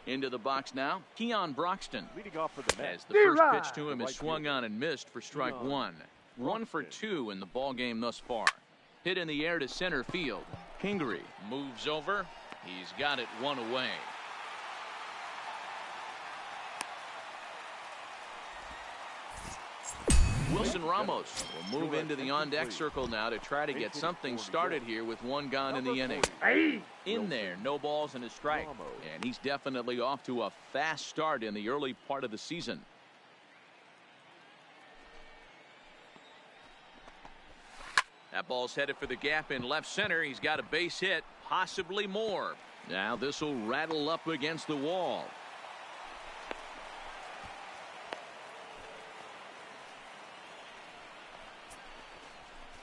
[SPEAKER 1] Into the box now, Keon Broxton.
[SPEAKER 4] Leading off for the
[SPEAKER 1] As the first pitch to him is swung on and missed for strike 1. 1 for 2 in the ball game thus far. Hit in the air to center field. Kingery moves over. He's got it 1 away. Wilson Ramos will move into the on-deck circle now to try to get something started here with 1 gone in the inning. In there, no balls and a strike. And he's definitely off to a fast start in the early part of the season. That ball's headed for the gap in left center. He's got a base hit, possibly more. Now this will rattle up against the wall.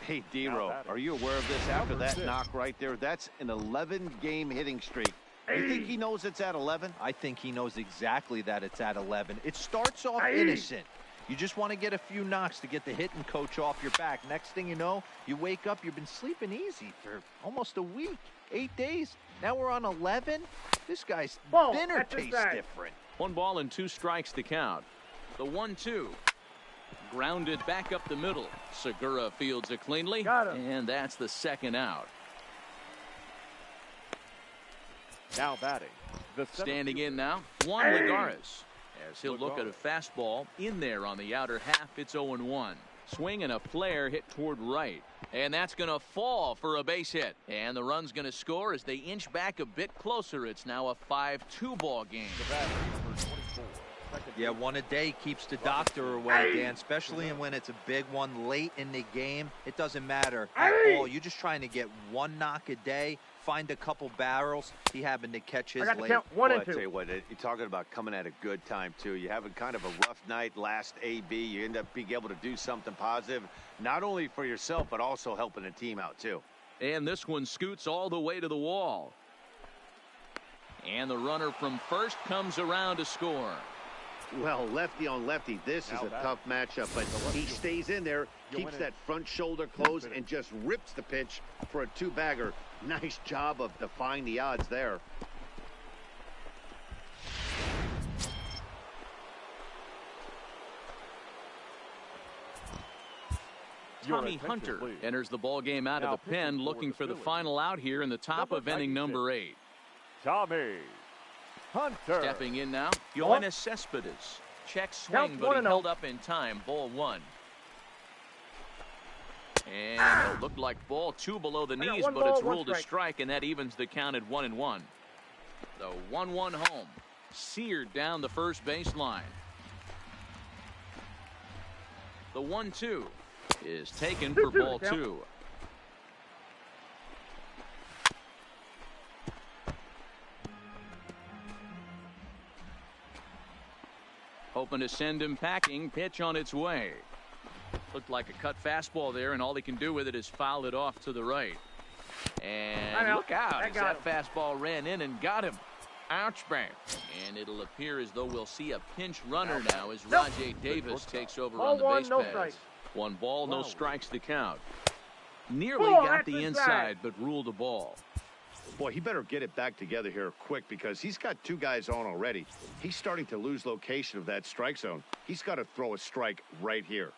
[SPEAKER 2] Hey, Dero, are you aware of this after that knock right there? That's an 11-game hitting streak. You think he knows it's at 11?
[SPEAKER 3] I think he knows exactly that it's at 11. It starts off innocent. You just want to get a few knocks to get the hitting coach off your back. Next thing you know, you wake up, you've been sleeping easy for almost a week, 8 days. Now we're on 11. This guy's dinner tastes different.
[SPEAKER 1] 1 ball and 2 strikes to count. The 1-2. Grounded back up the middle. Segura fields it cleanly. And that's the 2nd out.
[SPEAKER 4] Now batting.
[SPEAKER 1] Standing in now, Juan Lagares. As he'll look at a fastball in there on the outer half. It's 0-1. Swing and a flare hit toward right. And that's going to fall for a base hit. And the run's going to score as they inch back a bit closer. It's now a 5-2 ball game.
[SPEAKER 4] The batter, number 24,
[SPEAKER 3] Yeah, one a day keeps the doctor away, Dan, especially when it's a big one late in the game. It doesn't matter at all. You're just trying to get one knock a day, find a couple barrels. He happened to catch his late.
[SPEAKER 2] Well, I tell you what, you're talking about coming at a good time, too. You have a kind of a rough night last AB. You end up being able to do something positive, not only for yourself, but also helping the team out, too.
[SPEAKER 1] And this one scoots all the way to the wall. And the runner from first comes around to score.
[SPEAKER 2] Well, lefty on lefty, this is a tough matchup, but he stays in there, keeps that front shoulder closed, and just rips the pitch for a two-bagger. Nice job of defying the odds there.
[SPEAKER 1] Tommy Hunter enters the ball game out of the pen, looking for the final out here in the top of inning number 8.
[SPEAKER 4] Tommy Hunter.
[SPEAKER 1] Stepping in now, Yoenis Cespedes. Check swing, but he held up in time. Ball 1. And it looked like ball 2 below the knees, but it's ruled a strike, and that evens the count at 1-1. The 1-1 home. Seared down the first baseline. The 1-2 is taken for ball 2. Hoping to send him packing. Pitch on its way. Looked like a cut fastball there, and all he can do with it is foul it off to the right. And look out as that fastball ran in and got him. Ouch, bang. And it'll appear as though we'll see a pinch runner now as Rajay Davis takes over on the base paths. 1 ball, no strikes to count. Nearly got the inside, but ruled a ball.
[SPEAKER 2] Boy, he better get it back together here quick because he's got 2 guys on already. He's starting to lose location of that strike zone. He's got to throw a strike right here.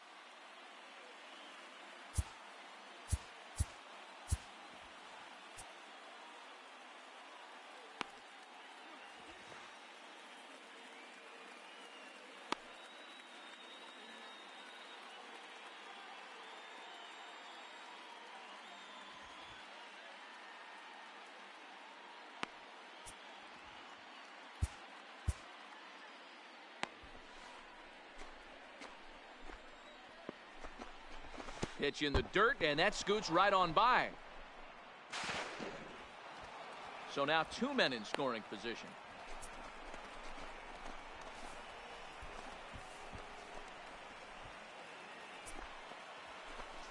[SPEAKER 1] Pitch in the dirt, and that scoots right on by. So now 2 men in scoring position.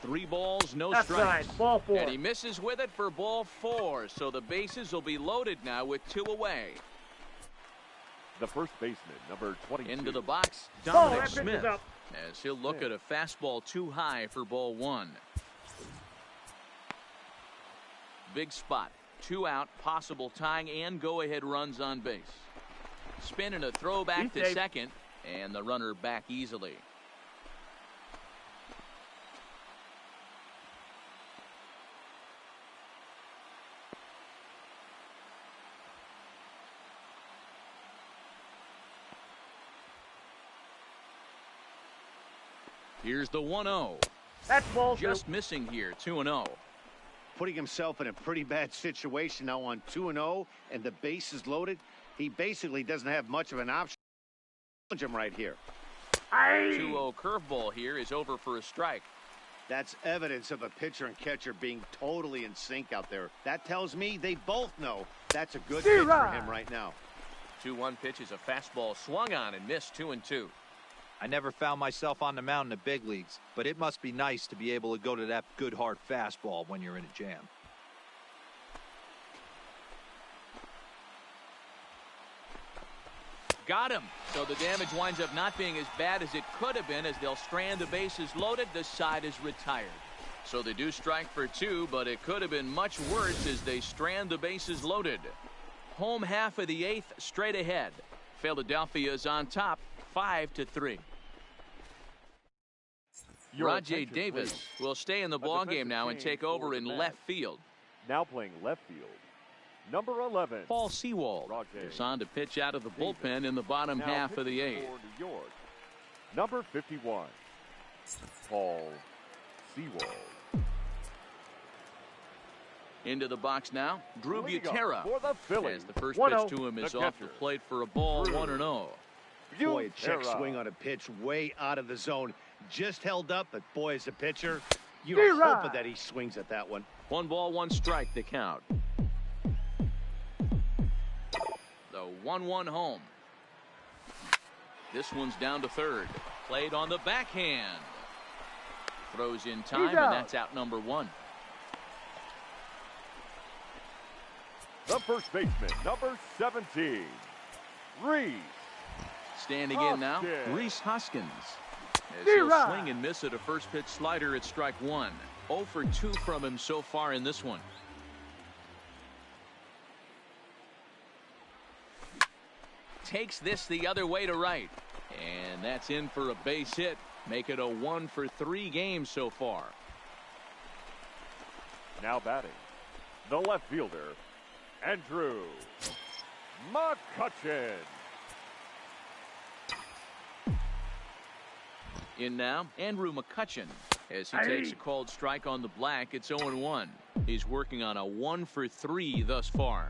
[SPEAKER 1] Three balls, no strikes.
[SPEAKER 6] Right. Ball 4.
[SPEAKER 1] And he misses with it for ball 4. So the bases will be loaded now with 2 away.
[SPEAKER 4] The first baseman, number 22.
[SPEAKER 1] Into the box, Dominic Smith. As he'll look at a fastball too high for ball 1. Big spot. 2 out, possible tying and go-ahead runs on base. Spin and a throw back to second, and the runner back easily. Here's the 1-0.
[SPEAKER 6] That's ball 2.
[SPEAKER 1] Just missing here, 2-0.
[SPEAKER 2] Putting himself in a pretty bad situation now on 2-0, and the base is loaded. He basically doesn't have much of an option. Him right here.
[SPEAKER 1] 2-0 curveball here is over for a strike.
[SPEAKER 2] That's evidence of a pitcher and catcher being totally in sync out there. That tells me they both know that's a good pitch for him right now.
[SPEAKER 1] 2-1 pitch is a fastball swung on and missed. 2-2.
[SPEAKER 3] I never found myself on the mound in the big leagues, but it must be nice to be able to go to that good hard fastball when you're in a jam.
[SPEAKER 1] Got him. So the damage winds up not being as bad as it could have been as they'll strand the bases loaded. The side is retired. So they do strike for 2, but it could have been much worse as they strand the bases loaded. Home half of the 8th straight ahead. Philadelphia is on top 5-3. Rajay Davis will stay in the ballgame now and take over in left field.
[SPEAKER 4] Now playing left field, number 11.
[SPEAKER 1] Paul Sewald is on to pitch out of the bullpen in the bottom half of the 8th.
[SPEAKER 4] For New York, number 51, Paul Sewald.
[SPEAKER 1] Into the box now, Drew Butera.
[SPEAKER 4] For the Phillies.
[SPEAKER 1] As the first pitch to him is off the plate for a ball, 1-0.
[SPEAKER 2] Boy, a check swing on a pitch way out of the zone. Just held up, but boy, as a pitcher, you're hoping that he swings at that one.
[SPEAKER 1] 1 ball, 1 strike, the count. The 1-1 home. This one's down to third. Played on the backhand. Throws in time, and that's out number 1.
[SPEAKER 4] The first baseman, number 17, Reese.
[SPEAKER 1] Standing in now, Reese Hoskins. As he'll swing and miss at a first pitch slider at strike 1. 0 for 2 from him so far in this one. Takes this the other way to right. And that's in for a base hit. Make it a 1 for 3 game so far.
[SPEAKER 4] Now batting, the left fielder, Andrew McCutchen.
[SPEAKER 1] In now, Andrew McCutchen. As he takes a called strike on the black, it's 0-1. He's working on a 1 for 3 thus far.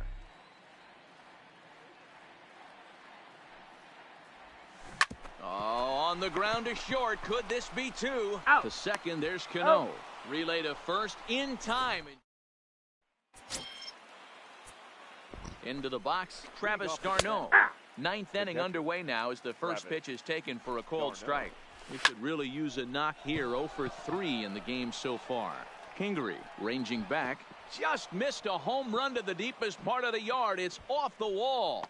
[SPEAKER 1] Oh, on the ground to short. Could this be 2?
[SPEAKER 6] Out.
[SPEAKER 1] To second, there's Cano. Relay to first in time. Into the box, Travis d'Arnaud. 9th inning underway now as the first pitch is taken for a called strike. He could really use a knock here. 0 for 3 in the game so far. Kingery ranging back. Just missed a home run to the deepest part of the yard. It's off the wall.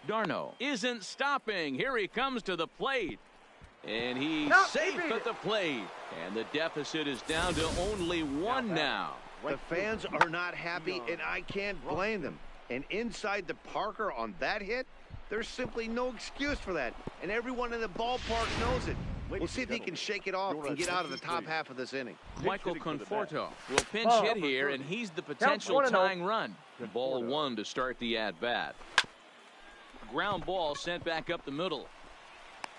[SPEAKER 1] d'Arnaud isn't stopping. Here he comes to the plate. And he's safe at the plate. And the deficit is down to only 1 now.
[SPEAKER 2] The fans are not happy, and I can't blame them. And inside the Parker on that hit, there's simply no excuse for that. And everyone in the ballpark knows it. We'll see if he can shake it off and get out of the top half of this inning.
[SPEAKER 1] Michael Conforto will pinch hit here, and he's the potential tying run. Ball 1 to start the at-bat. Ground ball sent back up the middle.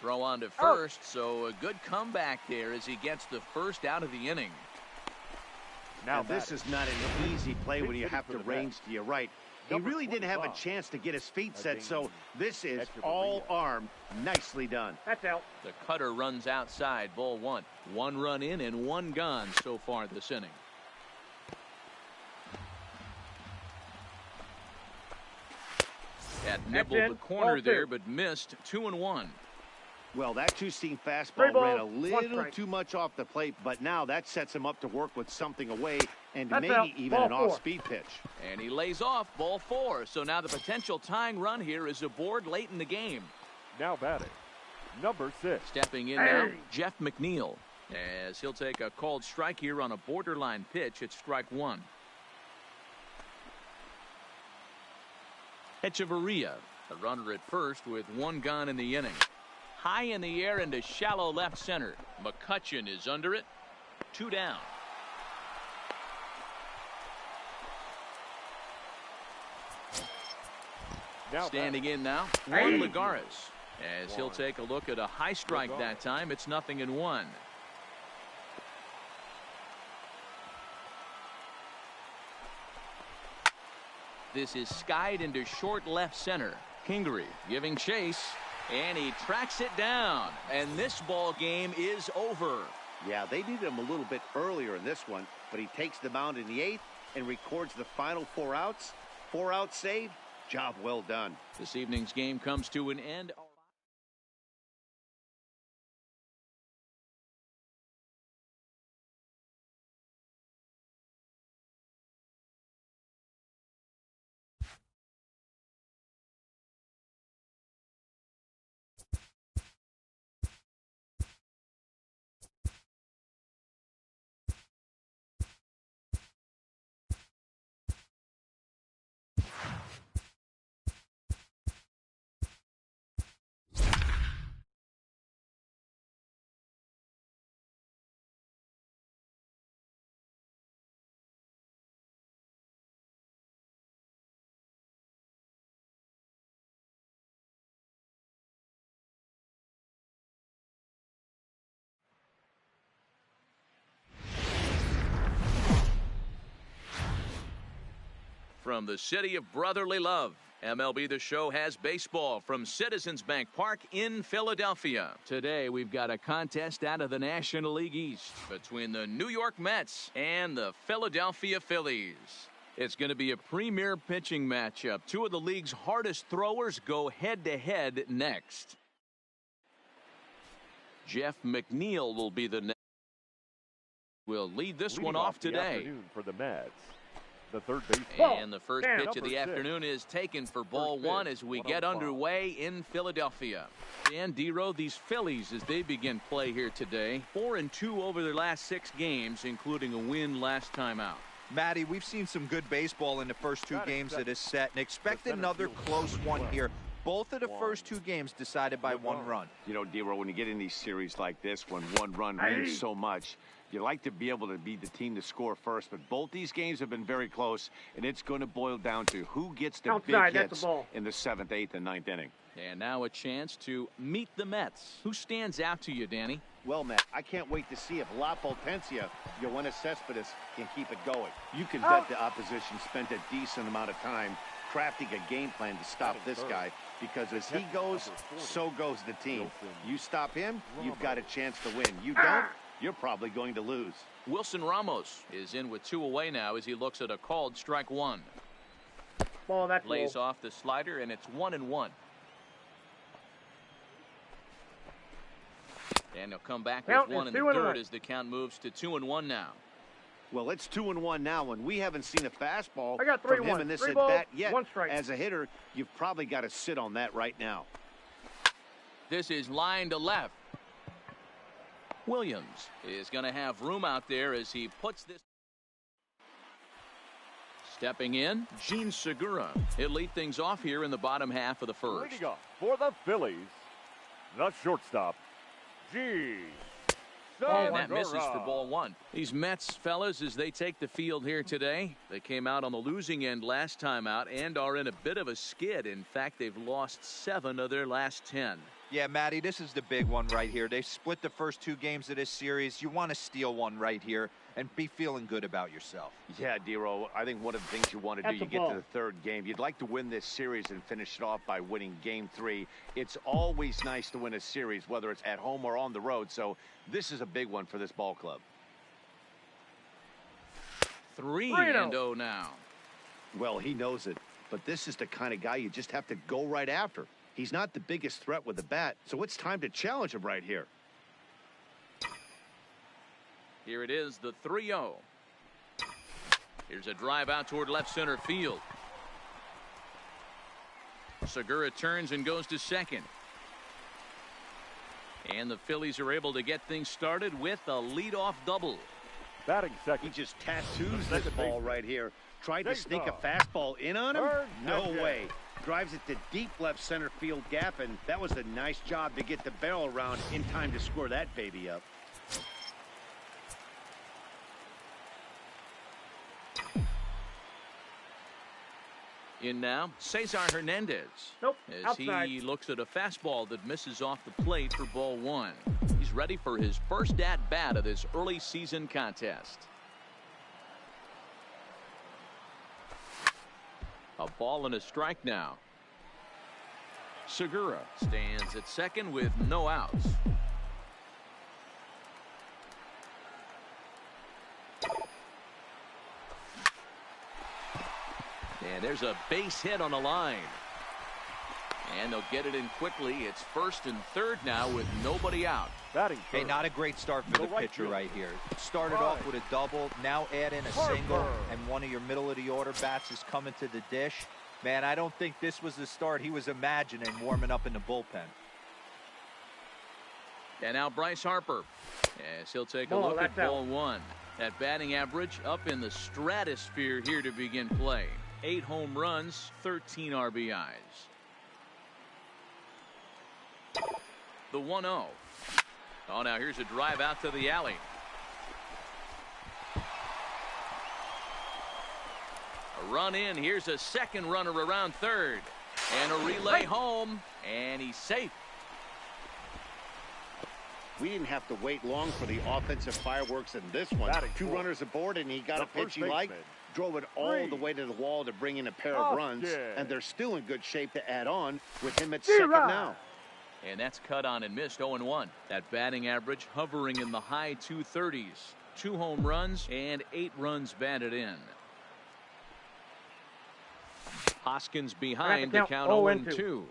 [SPEAKER 1] Throw on to first, so a good comeback there as he gets the first out of the inning.
[SPEAKER 2] Now this is not an easy play when you have to range to your right. He really didn't have a chance to get his feet set, so this is all arm. Nicely done.
[SPEAKER 6] That's out.
[SPEAKER 1] The cutter runs outside, ball 1. 1 run in and 1 gone so far this inning. That nibbled the corner there, but missed. 2-1.
[SPEAKER 2] Well, that two-seam fastball ran a little too much off the plate, but now that sets him up to work with something away and maybe even an off-speed pitch.
[SPEAKER 1] And he lays off, ball 4. So now the potential tying run here is aboard late in the game.
[SPEAKER 4] Now batting, number 6.
[SPEAKER 1] Stepping in now, Jeff McNeil, as he'll take a called strike here on a borderline pitch at strike 1. Echeverria, the runner at first with 1 gone in the inning. High in the air into shallow left center. McCutchen is under it. 2 down. Standing in now, Juan Lagares, as he'll take a look at a high strike that time. It's 0-1. This is skied into short left center. Kingery giving chase. And he tracks it down. And this ball game is over.
[SPEAKER 2] Yeah, they needed him a little bit earlier in this one, but he takes the mound in the 8th and records the final 4 outs. 4 out save. Job well done.
[SPEAKER 1] This evening's game comes to an end. From the city of brotherly love, MLB The Show has baseball from Citizens Bank Park in Philadelphia. Today we've got a contest out of the National League East between the New York Mets and the Philadelphia Phillies. It's going to be a premier pitching matchup. Two of the league's hardest throwers go head-to-head next. Jeff McNeil will be the next. Will lead this one off today.
[SPEAKER 4] For the Mets. The third base.
[SPEAKER 1] And the first pitch of the afternoon is taken for ball one as we get underway in Philadelphia. Dan Dero, these Phillies, as they begin play here today, 4-2 over their last 6 games, including a win last time out.
[SPEAKER 3] Matty, we've seen some good baseball in the first 2 games of this set, and expect another close one here. Both of the first 2 games decided by 1 run.
[SPEAKER 2] You know, Dero, when you get in these series like this, when 1 run means so much, you like to be able to be the team to score first, but both these games have been very close, and it's going to boil down to who gets the big hits in the 7th, 8th, and 9th inning.
[SPEAKER 1] And now a chance to meet the Mets. Who stands out to you, Danny?
[SPEAKER 2] Well, Matt, I can't wait to see if La Potencia, Yoenis Cespedes, can keep it going. You can bet the opposition spent a decent amount of time crafting a game plan to stop this guy, because as he goes, so goes the team. You stop him, you've got a chance to win. You don't, you're probably going to lose.
[SPEAKER 1] Wilson Ramos is in with 2 away now as he looks at a called strike 1.
[SPEAKER 6] Ball, that's
[SPEAKER 1] Lays off the slider, and it's 1-1. And he'll come back with 1 in the third as the count moves to 2-1 now.
[SPEAKER 2] Well, it's 2-1 now, and we haven't seen a fastball
[SPEAKER 6] from
[SPEAKER 2] him in this at-bat yet. As a hitter, you've probably got to sit on that right now.
[SPEAKER 1] This is line to left. Williams is going to have room out there as he puts this. Stepping in, Gene Segura. He'll lead things off here in the bottom half of the first.
[SPEAKER 4] Leading off for the Phillies, the shortstop, Gene.
[SPEAKER 1] And that misses for ball 1. These Mets, fellas, as they take the field here today, they came out on the losing end last time out and are in a bit of a skid. In fact, they've lost 7 of their last 10.
[SPEAKER 3] Yeah, Matty, this is the big one right here. They've split the first 2 games of this series. You want to steal one right here and be feeling good about yourself.
[SPEAKER 2] Yeah, Dero, I think one of the things you want to do, you get to the 3rd game. You'd like to win this series and finish it off by winning game 3. It's always nice to win a series, whether it's at home or on the road. So this is a big one for this ball club.
[SPEAKER 1] 3-0 now.
[SPEAKER 2] Well, he knows it, but this is the kind of guy you just have to go right after. He's not the biggest threat with the bat, so it's time to challenge him right here.
[SPEAKER 1] Here it is, the 3-0. Here's a drive out toward left center field. Segura turns and goes to second. And the Phillies are able to get things started with a leadoff double.
[SPEAKER 4] Batting second.
[SPEAKER 2] He just tattoos this ball right here. Tried to sneak a fastball in on him? No way. Drives it to deep left center field gap, and that was a nice job to get the barrel around in time to score that baby up.
[SPEAKER 1] In now, Cesar Hernandez. As he looks at a fastball that misses off the plate for ball 1. He's ready for his first at-bat of this early season contest. A ball and a strike now. Segura stands at second with no outs. And there's a base hit on the line. And they'll get it in quickly. It's 1st and 3rd now with nobody out.
[SPEAKER 3] Hey, not a great start for the pitcher right here. Started off with a double, now add in a single, and one of your middle-of-the-order bats is coming to the dish. Man, I don't think this was the start he was imagining warming up in the bullpen.
[SPEAKER 1] And now Bryce Harper, as he'll take a look at ball 1. That batting average up in the stratosphere here to begin play. 8 home runs, 13 RBIs. The 1-0. Oh, now here's a drive out to the alley. A run in. Here's a second runner around third. And a relay home. And he's safe.
[SPEAKER 2] We didn't have to wait long for the offensive fireworks in this one. Two runners aboard, and he got a pitch he liked, drove it all the way to the wall to bring in a pair of runs, and they're still in good shape to add on with him at second now.
[SPEAKER 1] And that's cut on and missed 0-1. That batting average hovering in the high 230s. 2 home runs and 8 runs batted in. Hoskins behind to count 0-2.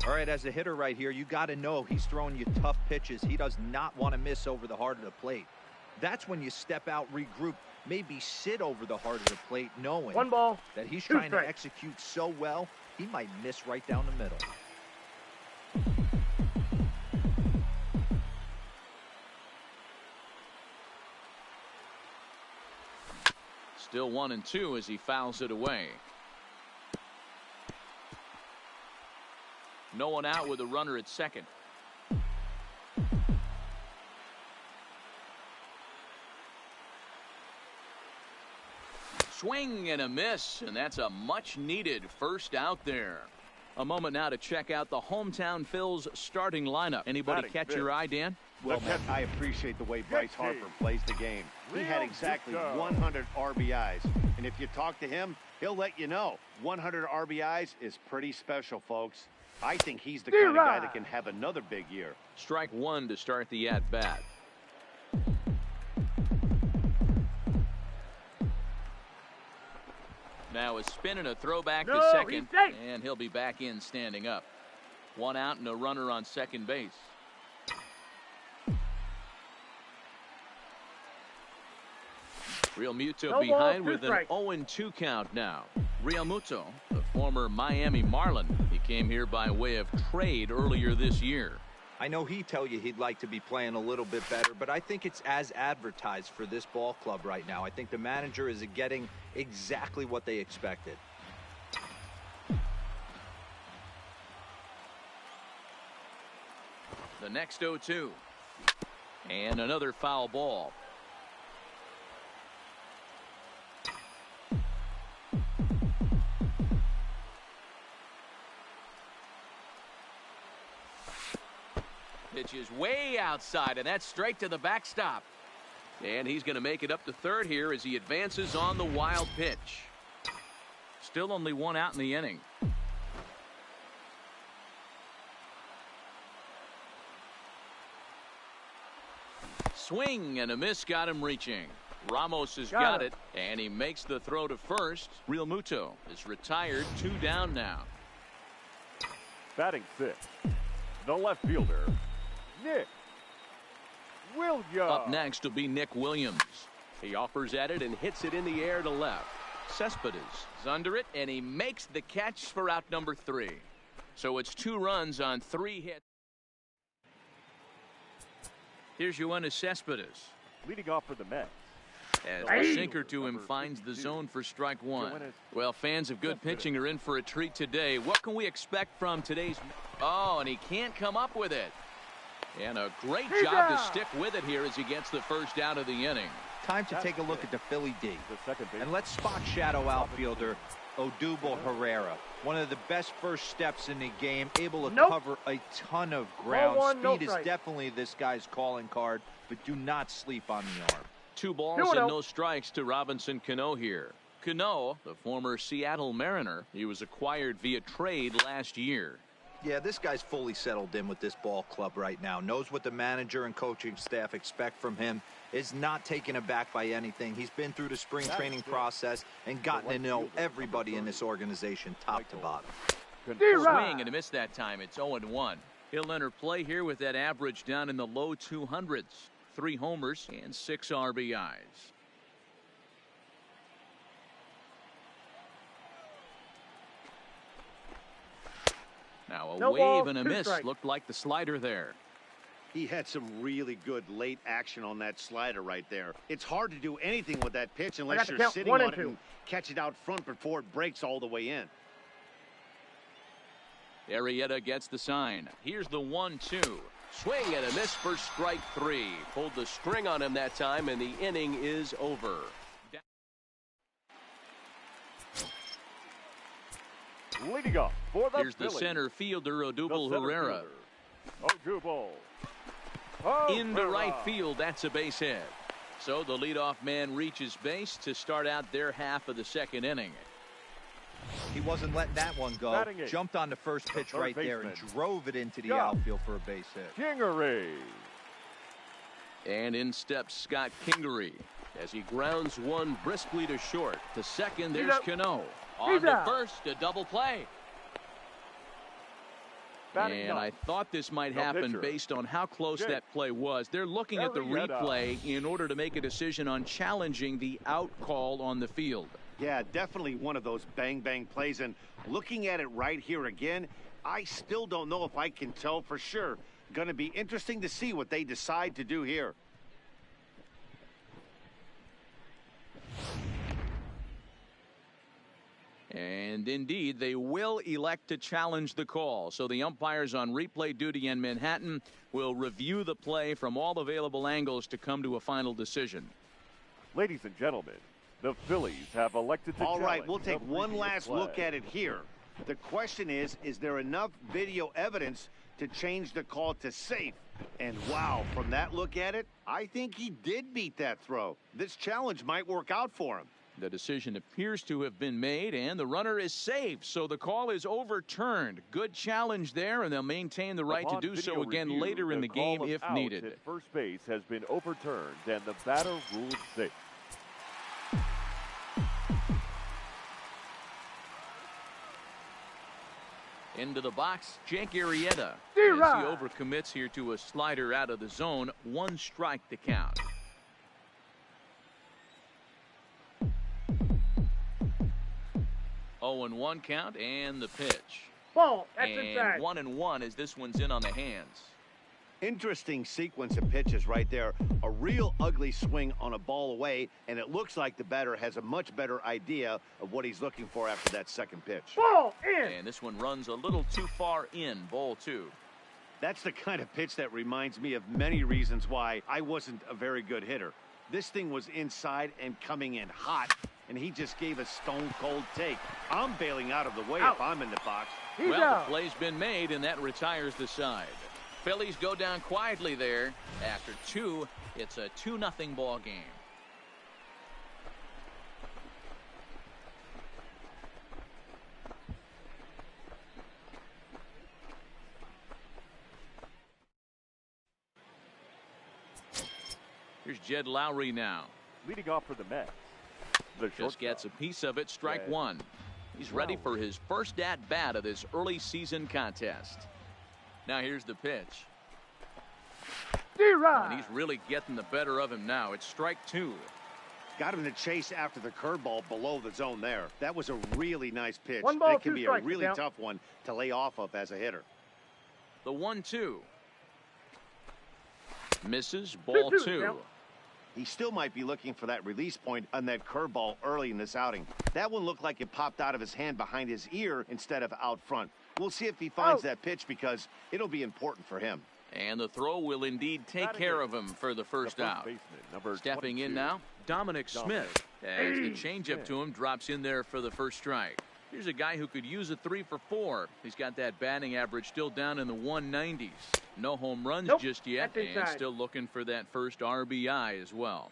[SPEAKER 3] All right, as a hitter right here, you got to know he's throwing you tough pitches. He does not want to miss over the heart of the plate. That's when you step out, regroup, maybe sit over the heart of the plate, knowing that he's trying to execute so well, he might miss right down the middle.
[SPEAKER 1] Still 1-2 as he fouls it away. No one out with a runner at second. Swing and a miss, and that's a much-needed first out there. A moment now to check out the hometown Phil's starting lineup. Anybody catch your eye, Dan?
[SPEAKER 2] Well, Matt, I appreciate the way Bryce Harper plays the game. He had exactly 100 RBIs, and if you talk to him, he'll let you know 100 RBIs is pretty special, folks. I think he's the kind of guy that can have another big year.
[SPEAKER 1] Strike one to start the at-bat. Now a spin and a throwback to second, and he'll be back in standing up. 1 out and a runner on second base. Real Muto behind with an 0-2 count now. Real Muto, the former Miami Marlin, he came here by way of trade earlier this year.
[SPEAKER 3] I know he'd tell you he'd like to be playing a little bit better, but I think it's as advertised for this ball club right now. I think the manager is getting exactly what they expected.
[SPEAKER 1] The next 0-2. And another foul ball. Pitch is way outside, and that's straight to the backstop. And he's going to make it up to third here as he advances on the wild pitch. Still only 1 out in the inning. Swing and a miss got him reaching. Ramos has got it, and he makes the throw to first. Real Muto is retired, 2 down now.
[SPEAKER 4] Batting 6, the left fielder, Nick Williams.
[SPEAKER 1] Up next will be Nick Williams. He offers at it and hits it in the air to left. Cespedes is under it, and he makes the catch for out number 3. So it's 2 runs on 3 hits. Here's Yoenis Cespedes.
[SPEAKER 4] Leading off for the Mets.
[SPEAKER 1] As the sinker to him finds the zone for strike 1. Well, fans of good pitching are in for a treat today. What can we expect from today's... Oh, and he can't come up with it. And a great job to stick with it here as he gets the first out of the inning.
[SPEAKER 3] Time to take a look at the Philly D. And let's spot shadow outfielder Odubel Herrera. One of the best first steps in the game, able to cover a ton of ground. Speed is definitely this guy's calling card, but do not sleep on the arm.
[SPEAKER 1] 2 balls and no strikes to Robinson Cano here. Cano, the former Seattle Mariner, he was acquired via trade last year.
[SPEAKER 3] Yeah, this guy's fully settled in with this ball club right now. Knows what the manager and coaching staff expect from him. Is not taken aback by anything. He's been through the spring training process and gotten to know everybody in this organization top to bottom.
[SPEAKER 1] Swing and a miss that time. It's 0-1. He'll enter play here with that average down in the low 200s. 3 homers and 6 RBIs. Now a wave and a miss. Looked like the slider there.
[SPEAKER 2] He had some really good late action on that slider right there. It's hard to do anything with that pitch unless you're sitting on it and catch it out front before it breaks all the way in.
[SPEAKER 1] Arrieta gets the sign. Here's the 1-2. Swing and a miss for strike 3.
[SPEAKER 7] Pulled the string on him that time, and the inning is over.
[SPEAKER 4] Leading up for the
[SPEAKER 1] Here's
[SPEAKER 4] Phillies,
[SPEAKER 1] the center fielder, Odubel Herrera.
[SPEAKER 4] Odubel.
[SPEAKER 1] Into right field. That's a base hit. So the leadoff man reaches base to start out their half of the second inning.
[SPEAKER 3] He wasn't letting that one go. Jumped on the first pitch right there and drove it into the outfield for a base hit.
[SPEAKER 4] Kingery.
[SPEAKER 1] And in steps Scott Kingery as he grounds one briskly to short. To second, there's Cano. On to first, a double play. And I thought this might happen based on how close that play was. They're looking at the replay in order to make a decision on challenging the out call on the field.
[SPEAKER 2] Yeah, definitely one of those bang-bang plays. And looking at it right here again, I still don't know if I can tell for sure. Going to be interesting to see what they decide to do here.
[SPEAKER 1] And indeed, they will elect to challenge the call. So the umpires on replay duty in Manhattan will review the play from all available angles to come to a final decision.
[SPEAKER 4] Ladies and gentlemen, the Phillies have elected to
[SPEAKER 2] All right, we'll take one last look at it here. The question is there enough video evidence to change the call to safe? And wow, from that look at it, I think he did beat that throw. This challenge might work out for him.
[SPEAKER 1] The decision appears to have been made, and the runner is safe, so the call is overturned. Good challenge there, and they'll maintain the right to do so again later in the game if needed.
[SPEAKER 4] At first base has been overturned, and the batter ruled safe.
[SPEAKER 1] Into the box, Jake Arrieta. As he overcommits here to a slider out of the zone. 1 strike to count. Oh, and 1 count, and the pitch.
[SPEAKER 6] Ball. That's
[SPEAKER 1] and
[SPEAKER 6] inside.
[SPEAKER 1] 1-1 as this one's in on the hands.
[SPEAKER 2] Interesting sequence of pitches right there. A real ugly swing on a ball away, and it looks like the batter has a much better idea of what he's looking for after that second pitch.
[SPEAKER 6] Ball in.
[SPEAKER 1] And this one runs a little too far in, ball 2.
[SPEAKER 2] That's the kind of pitch that reminds me of many reasons why I wasn't a very good hitter. This thing was inside and coming in hot, and he just gave a stone-cold take. I'm bailing out of the way if I'm in the box.
[SPEAKER 1] Well, the play's been made, and that retires the side. Phillies go down quietly there. After 2, it's a 2-0 ball game. Here's Jed Lowry now.
[SPEAKER 4] Leading off for the Mets.
[SPEAKER 1] Just gets a piece of it. Strike 1. He's ready for his first at-bat of this early season contest. Now here's the pitch. And he's really getting the better of him now. It's strike 2.
[SPEAKER 2] Got him to chase after the curveball below the zone there. That was a really nice pitch.
[SPEAKER 6] 1 ball,
[SPEAKER 2] that can
[SPEAKER 6] 2
[SPEAKER 2] be
[SPEAKER 6] strikes,
[SPEAKER 2] a really tough one to lay off of as a hitter.
[SPEAKER 1] The 1-2. Misses. Ball 2.
[SPEAKER 2] He still might be looking for that release point on that curveball early in this outing. That one looked like it popped out of his hand behind his ear instead of out front. We'll see if he finds that pitch because it'll be important for him.
[SPEAKER 1] And the throw will indeed take care of him for the first out. Stepping in now, Dominic Smith. As the changeup to him drops in there for the first strike. Here's a guy who could use a 3 for 4. He's got that batting average still down in the 190s. No home runs just yet, and still looking for that first RBI as well.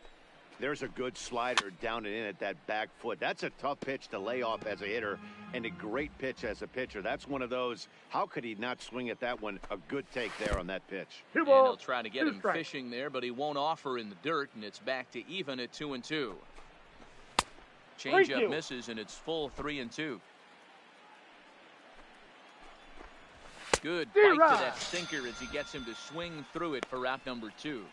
[SPEAKER 2] There's a good slider down and in at that back foot. That's a tough pitch to lay off as a hitter, and a great pitch as a pitcher. That's one of those, how could he not swing at that one? A good take there on that pitch.
[SPEAKER 1] And he'll try to get him fishing there, but he won't offer in the dirt, and it's back to even at 2-2. Changeup misses, and it's full 3-2. Good bite to that sinker as he gets him to swing through it for out number 2.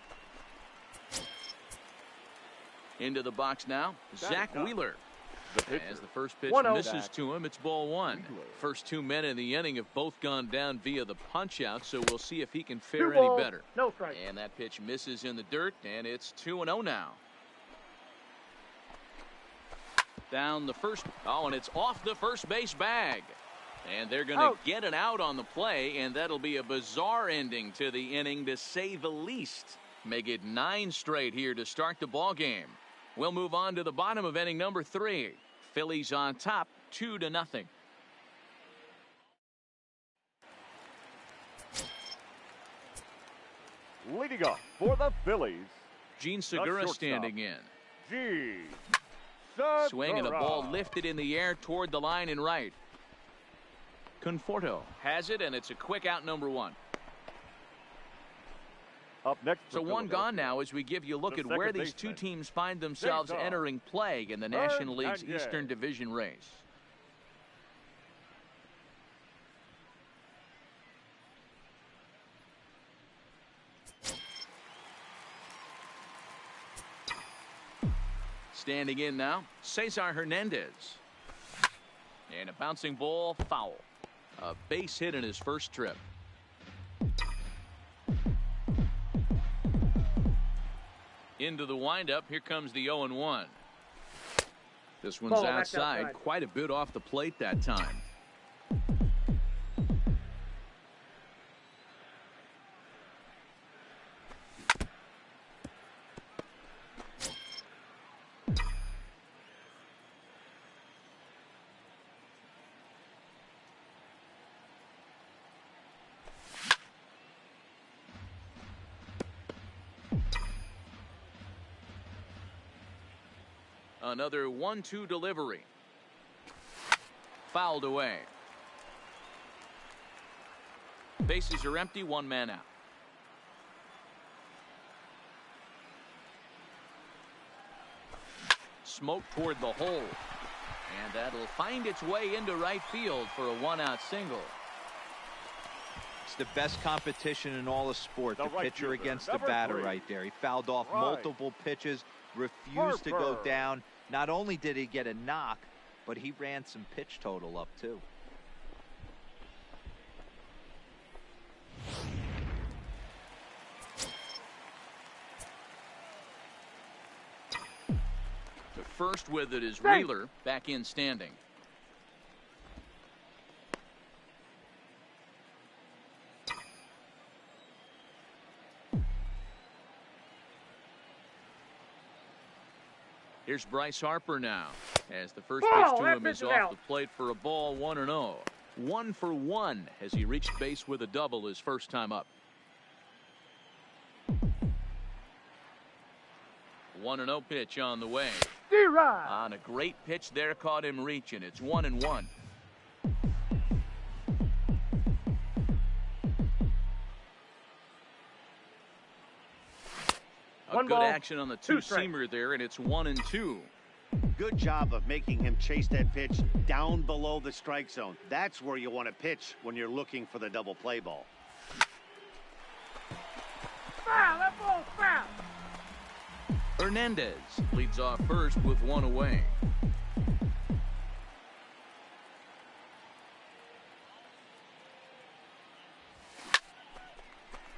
[SPEAKER 1] Into the box now, Zach Wheeler. As the first pitch misses to him, it's ball 1. First 2 men in the inning have both gone down via the punch-out, so we'll see if he can fare any better.
[SPEAKER 6] No strike.
[SPEAKER 1] And that pitch misses in the dirt, and it's 2-0 now. Down the first, and it's off the first base bag. And they're going to get an out on the play, and that'll be a bizarre ending to the inning, to say the least. Make it 9 straight here to start the ball game. We'll move on to the bottom of inning number 3. Phillies on top, 2-0.
[SPEAKER 4] Leading up for the Phillies,
[SPEAKER 1] Gene Segura standing in.
[SPEAKER 4] Gene
[SPEAKER 1] Swing and a ball lifted in the air toward the line and right. Conforto has it, and it's a quick out, number one.
[SPEAKER 4] Up next.
[SPEAKER 1] So one gone now as we give you a look at where these two teams find themselves entering play in the National League's Eastern Division race. Standing in now, Cesar Hernandez. And a bouncing ball, foul. A base hit in his first trip. Into the windup, here comes the 0-1. This one's outside, quite a bit off the plate that time. Another 1-2 delivery. Fouled away. Bases are empty, one man out. Smoke toward the hole. And that'll find its way into right field for a one-out single.
[SPEAKER 3] It's the best competition in all of sport. The pitcher against the batter right there. He fouled off multiple pitches, refused to go down. Not only did he get a knock, but he ran some pitch total up too.
[SPEAKER 1] The first with it is Wheeler, back in standing. Here's Bryce Harper now, as the first pitch to him is off the plate for a ball, 1-0. 1 for 1 as he reached base with a double his first time up. 1-0 pitch on the way. On a great pitch there, caught him reaching. It's 1-1. Good action on the two-seamer there, and it's 1-2.
[SPEAKER 2] Good job of making him chase that pitch down below the strike zone. That's where you want to pitch when you're looking for the double play ball.
[SPEAKER 6] Foul! That ball's foul!
[SPEAKER 1] Hernandez leads off first with one away.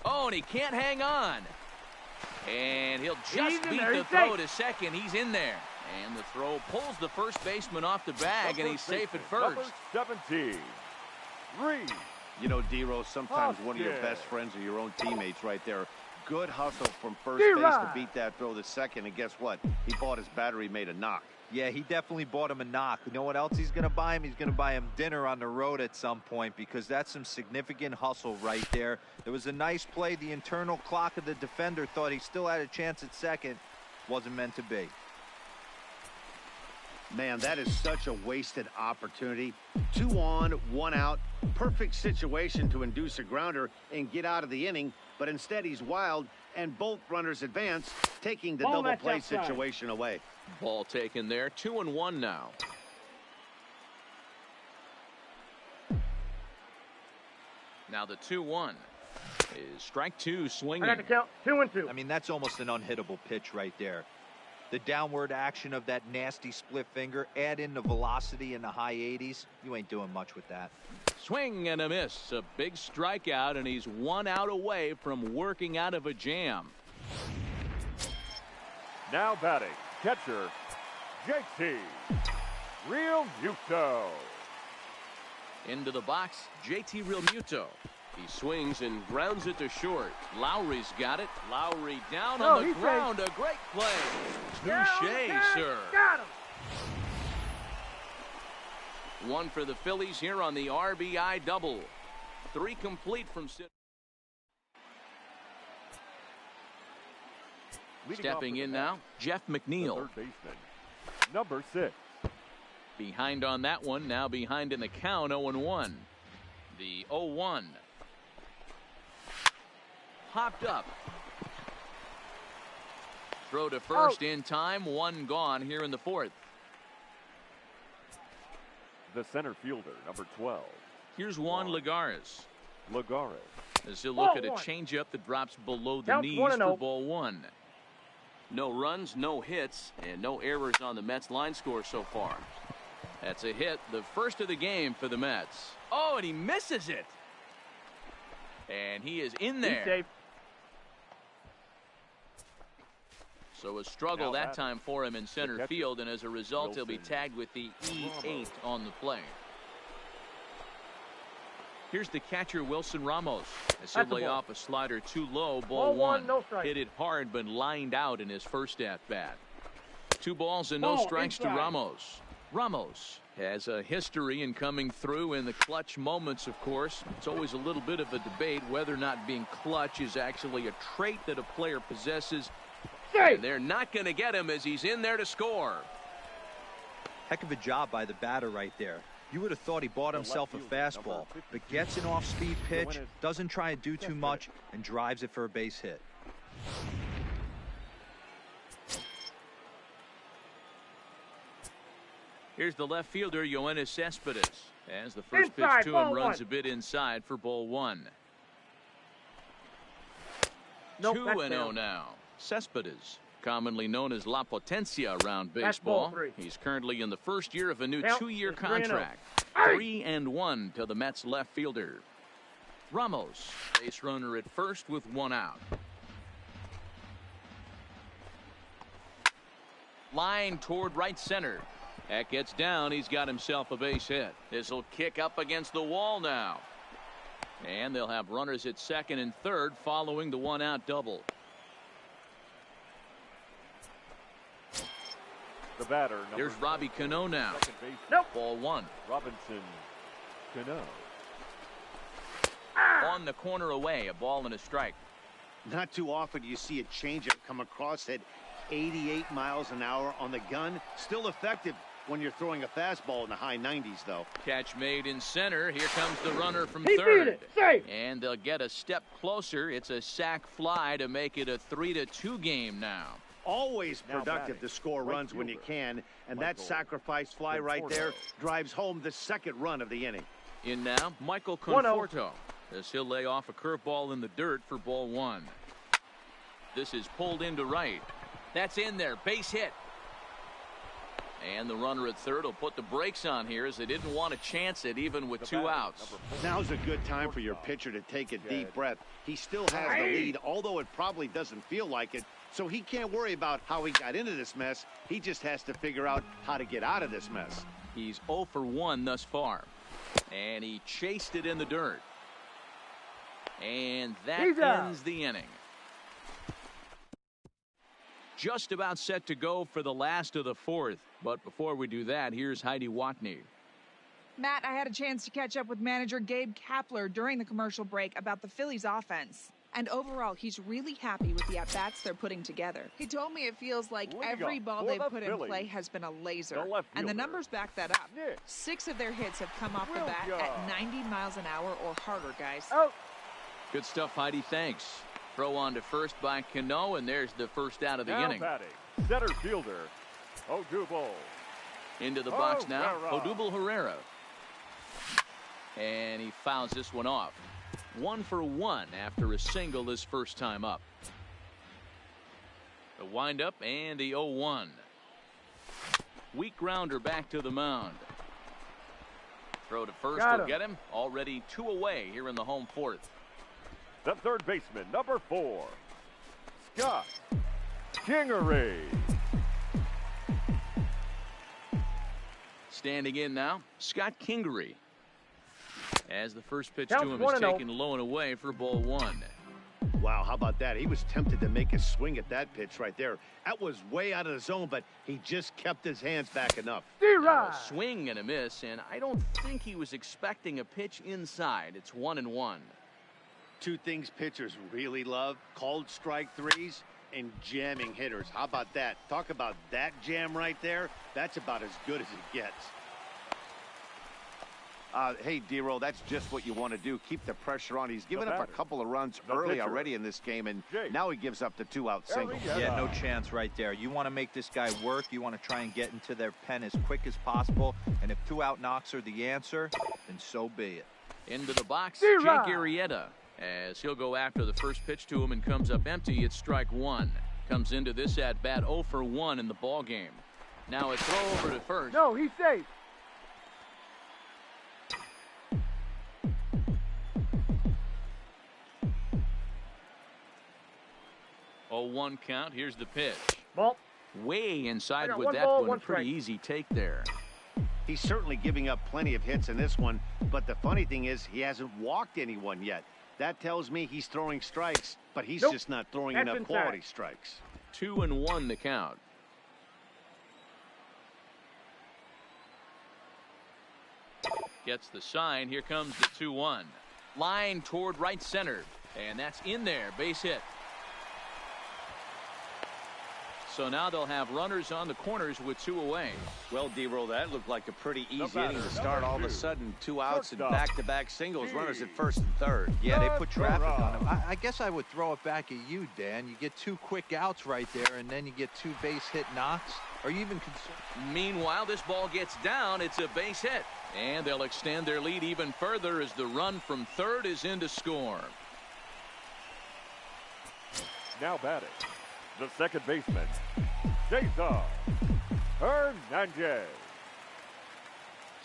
[SPEAKER 1] Oh, and he can't hang on. And he'll just beat the throw to second. He's in there. And the throw pulls the first baseman off the bag, and he's safe at first.
[SPEAKER 4] Number 17.
[SPEAKER 2] You know, D-Rose, sometimes one of your best friends are your own teammates right there. Good hustle from first base to beat that throw to second. And guess what? He bought his batter. He made a knock.
[SPEAKER 3] Yeah, he definitely bought him a knock. You know what else he's going to buy him? He's going to buy him dinner on the road at some point, because that's some significant hustle right there. There was a nice play. The internal clock of the defender thought he still had a chance at second. Wasn't meant to be.
[SPEAKER 2] Man, that is such a wasted opportunity. 2 on, 1 out. Perfect situation to induce a grounder and get out of the inning. But instead, he's wild, and both runners advance, taking the double play situation away.
[SPEAKER 1] Ball taken there. 2-1 now. Now the 2-1 is strike two, swinging.
[SPEAKER 6] I got to count 2-2.
[SPEAKER 3] I mean, that's almost an unhittable pitch right there. The downward action of that nasty split finger, add in the velocity in the high 80s. You ain't doing much with that.
[SPEAKER 1] Swing and a miss. A big strikeout, and he's 1 out away from working out of a jam.
[SPEAKER 4] Now batting, catcher, JT Realmuto.
[SPEAKER 1] Into the box, JT Realmuto. He swings and grounds it to short. Lowry's got it. Lowry down on the ground. A great play. Touche, sir.
[SPEAKER 6] Got him.
[SPEAKER 1] One for the Phillies here on the RBI double. 3 complete from Sid. Stepping in now, Jeff McNeil.
[SPEAKER 4] Third baseman, number 6.
[SPEAKER 1] Behind on that one, now behind in the count, 0-1. The 0-1. Popped up. Throw to first in time, one gone here in the fourth.
[SPEAKER 4] The center fielder, number 12.
[SPEAKER 1] Here's Juan Lagares. As he'll look at a changeup that drops below the knees for ball 1.
[SPEAKER 7] No runs, no hits, and no errors on the Mets line score so far.
[SPEAKER 1] That's a hit, the first of the game for the Mets. Oh, and he misses it. And he is in there.
[SPEAKER 6] He's safe.
[SPEAKER 1] So a struggle that time for him in center field, and as a result, he'll be tagged with the E8 on the play. Here's the catcher, Wilson Ramos. As he'll lay off a slider too low, ball 1.
[SPEAKER 6] No strike.
[SPEAKER 1] Hit it hard, but lined out in his first at-bat. 2 balls and no strikes to Ramos. Ramos has a history in coming through in the clutch moments, of course. It's always a little bit of a debate whether or not being clutch is actually a trait that a player possesses. And they're not going to get him as he's in there to score.
[SPEAKER 3] Heck of a job by the batter right there. You would have thought he bought himself a fastball, but gets an off-speed pitch, doesn't try to do too much, and drives it for a base hit.
[SPEAKER 1] Here's the left fielder, Yoenis Cespedes. As the first pitch to him runs a bit inside for ball 1. 2-0 now. Cespedes, commonly known as La Potencia around baseball. He's currently in the first year of a new 2-year contract. 3-1 to the Mets left fielder. Ramos, base runner at first with 1 out. Line toward right center. That gets down. He's got himself a base hit. This will kick up against the wall now. And they'll have runners at second and third following the 1-out double.
[SPEAKER 4] The batter.
[SPEAKER 1] Here's Robbie Cano now. Ball 1.
[SPEAKER 4] Robinson Cano.
[SPEAKER 1] On the corner away, a ball and a strike.
[SPEAKER 2] Not too often you see a changeup come across at 88 miles an hour on the gun. Still effective when you're throwing a fastball in the high 90s, though.
[SPEAKER 1] Catch made in center. Here comes the runner from third. And they'll get a step closer. It's a sac fly to make it a 3-2 game now.
[SPEAKER 2] Always productive to score runs when you can, and that sacrifice fly right there drives home the second run of the inning.
[SPEAKER 1] In now, Michael Conforto, as he'll lay off a curveball in the dirt for ball 1. This is pulled into right. That's in there, base hit. And the runner at third will put the brakes on here as they didn't want to chance it even with 2 outs.
[SPEAKER 2] Now's a good time for your pitcher to take a deep breath. He still has the lead, although it probably doesn't feel like it. So he can't worry about how he got into this mess. He just has to figure out how to get out of this mess.
[SPEAKER 1] He's 0 for 1 thus far. And he chased it in the dirt. And that ends the inning. Just about set to go for the last of the fourth. But before we do that, here's Heidi Watney.
[SPEAKER 8] Matt, I had a chance to catch up with manager Gabe Kapler during the commercial break about the Phillies offense. And overall, he's really happy with the at-bats they're putting together. He told me it feels like every ball they've put in play has been a laser. And the numbers back that up. 6 of their hits have come off the bat at 90 miles an hour or harder, guys.
[SPEAKER 1] Good stuff, Heidi. Thanks. Throw on to first by Cano, and there's the first out of the inning.
[SPEAKER 4] Batting, center fielder, Odubel.
[SPEAKER 1] Into the box now, Odubel Herrera. And he fouls this one off. 1 for 1 after a single his first time up. The windup and the 0-1. Weak grounder back to the mound. Throw to first will get him. Already 2 away here in the home fourth.
[SPEAKER 4] The third baseman, number 4, Scott Kingery.
[SPEAKER 1] Standing in now, Scott Kingery. As the first pitch to him is taken low and away for ball 1.
[SPEAKER 2] Wow, how about that? He was tempted to make a swing at that pitch right there. That was way out of the zone, but he just kept his hands back enough.
[SPEAKER 1] A swing and a miss, and I don't think he was expecting a pitch inside. It's 1-1.
[SPEAKER 2] 2 things pitchers really love: called strike threes and jamming hitters. How about that? Talk about that jam right there. That's about as good as it gets. Hey, D-Roll, that's just what you want to do. Keep the pressure on. He's given up a couple of runs early already in this game, and now he gives up the 2-out single.
[SPEAKER 3] Yeah, no chance right there. You want to make this guy work. You want to try and get into their pen as quick as possible, and if 2-out knocks are the answer, then so be it.
[SPEAKER 1] Into the box, Jake Arrieta, as he'll go after the first pitch to him and comes up empty. It's strike one. Comes into this at-bat 0 for 1 in the ball game. Now a throw over to first.
[SPEAKER 6] No, he's safe.
[SPEAKER 1] 0-1 count. Here's the pitch.
[SPEAKER 6] Ball.
[SPEAKER 1] Way inside with
[SPEAKER 6] one
[SPEAKER 1] that
[SPEAKER 6] ball,
[SPEAKER 1] one. A
[SPEAKER 6] one
[SPEAKER 1] pretty
[SPEAKER 6] strike.
[SPEAKER 1] easy take there.
[SPEAKER 2] He's certainly giving up plenty of hits in this one, but the funny thing is he hasn't walked anyone yet. That tells me he's throwing strikes, but he's just not throwing
[SPEAKER 6] That's
[SPEAKER 2] enough
[SPEAKER 6] inside.
[SPEAKER 2] quality strikes.
[SPEAKER 1] 2-1 the count. Gets the sign. Here comes the 2-1. Line toward right center. And that's in there. Base hit. So now they'll have runners on the corners with 2 away.
[SPEAKER 2] Well, D-Roll, that looked like a pretty easy inning to start. All of a sudden, 2 outs and back-to-back singles. Runners at first and third.
[SPEAKER 3] Yeah, they put traffic on him. I guess I would throw it back at you, Dan. You get 2 quick outs right there, and then you get 2 base hit knocks. Are you even concerned?
[SPEAKER 1] Meanwhile, this ball gets down. It's a base hit. And they'll extend their lead even further as the run from third is in to score.
[SPEAKER 4] Now batting, the second baseman, Cesar Hernandez.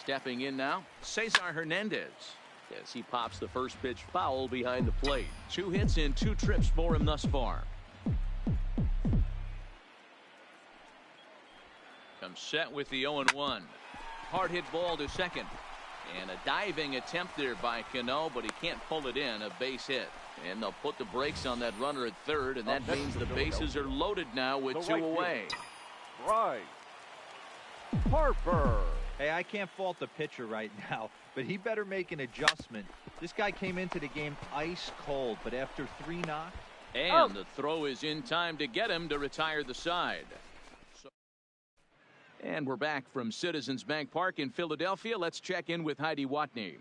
[SPEAKER 1] Stepping in now, Cesar Hernandez. As he pops the first pitch foul behind the plate. 2 hits in 2 trips for him thus far. Comes set with the 0-1. Hard hit ball to second. And a diving attempt there by Cano, but he can't pull it in. A base hit. And they'll put the brakes on that runner at third, and that means the bases are loaded now with 2 away.
[SPEAKER 4] Right. Harper.
[SPEAKER 3] Hey, I can't fault the pitcher right now, but he better make an adjustment. This guy came into the game ice cold, but after 3 knocks.
[SPEAKER 1] And the throw is in time to get him to retire the side. And we're back from Citizens Bank Park in Philadelphia. Let's check in with Heidi Watney.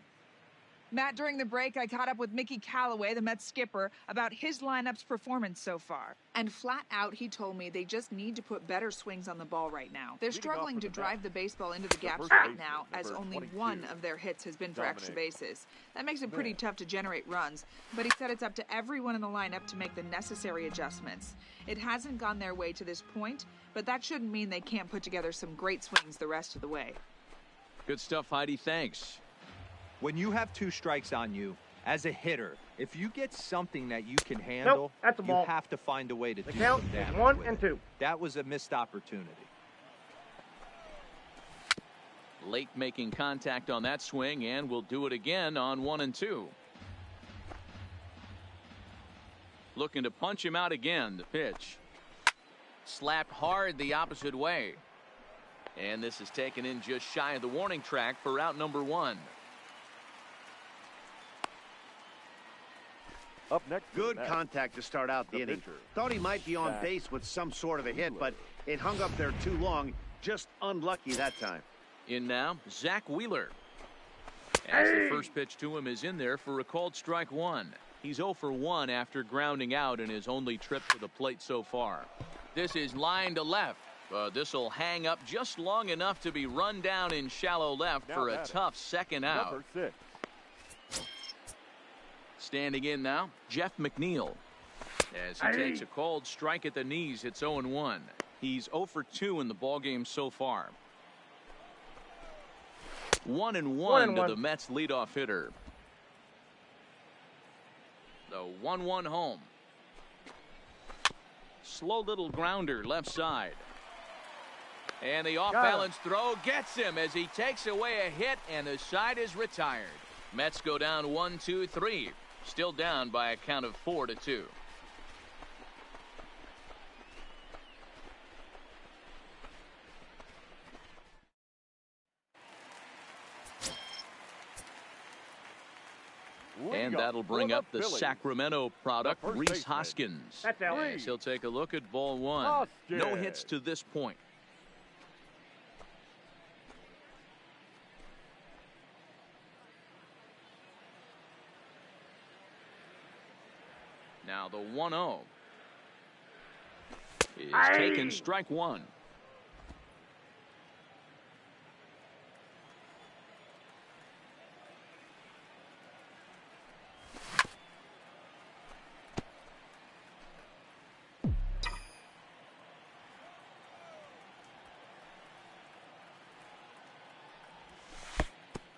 [SPEAKER 8] Matt, during the break, I caught up with Mickey Callaway, the Mets skipper, about his lineup's performance so far. And flat out, he told me they just need to put better swings on the ball right now. They're struggling to drive the baseball into the gaps right now, as only 1 of their hits has been for extra bases. That makes it pretty tough to generate runs, but he said it's up to everyone in the lineup to make the necessary adjustments. It hasn't gone their way to this point, but that shouldn't mean they can't put together some great swings the rest of the way.
[SPEAKER 1] Good stuff, Heidi. Thanks.
[SPEAKER 3] When you have 2 strikes on you, as a hitter, if you get something that you can handle,
[SPEAKER 6] that's a ball.
[SPEAKER 3] You have to find a way to do
[SPEAKER 6] count
[SPEAKER 3] some
[SPEAKER 6] is
[SPEAKER 3] damage
[SPEAKER 6] 1
[SPEAKER 3] with
[SPEAKER 6] and
[SPEAKER 3] it.
[SPEAKER 6] 2.
[SPEAKER 3] That was a missed opportunity.
[SPEAKER 1] Late making contact on that swing, and we'll do it again on 1 and 2. Looking to punch him out again. The pitch. Slapped hard the opposite way. And this is taken in just shy of the warning track for out number 1.
[SPEAKER 4] Up next.
[SPEAKER 2] Good contact to start out the inning.
[SPEAKER 4] pitcher,
[SPEAKER 2] Thought he might be on base with some sort of a hit, but it hung up there too long. Just unlucky that time.
[SPEAKER 1] In now, Zach Wheeler. As the first pitch to him is in there for a called strike 1. He's 0 for 1 after grounding out in his only trip to the plate so far. This is line to left. This will hang up just long enough to be run down in shallow left for a tough second out.
[SPEAKER 4] Number 6.
[SPEAKER 1] Standing in now, Jeff McNeil. As he takes a called strike at the knees, it's 0-1. He's 0 for 2 in the ballgame so far. 1-1 to the Mets leadoff hitter. The 1-1 home. Slow little grounder left side. And the off-balance throw gets him as he takes away a hit, and the side is retired. Mets go down 1-2-3. Still down by a count of 4-2. And that'll bring up the Sacramento product, Rhys Hoskins.
[SPEAKER 6] That's out.
[SPEAKER 1] Yes, he'll take a look at ball one. No hits to this point. Now the 1-0 is taken, strike one.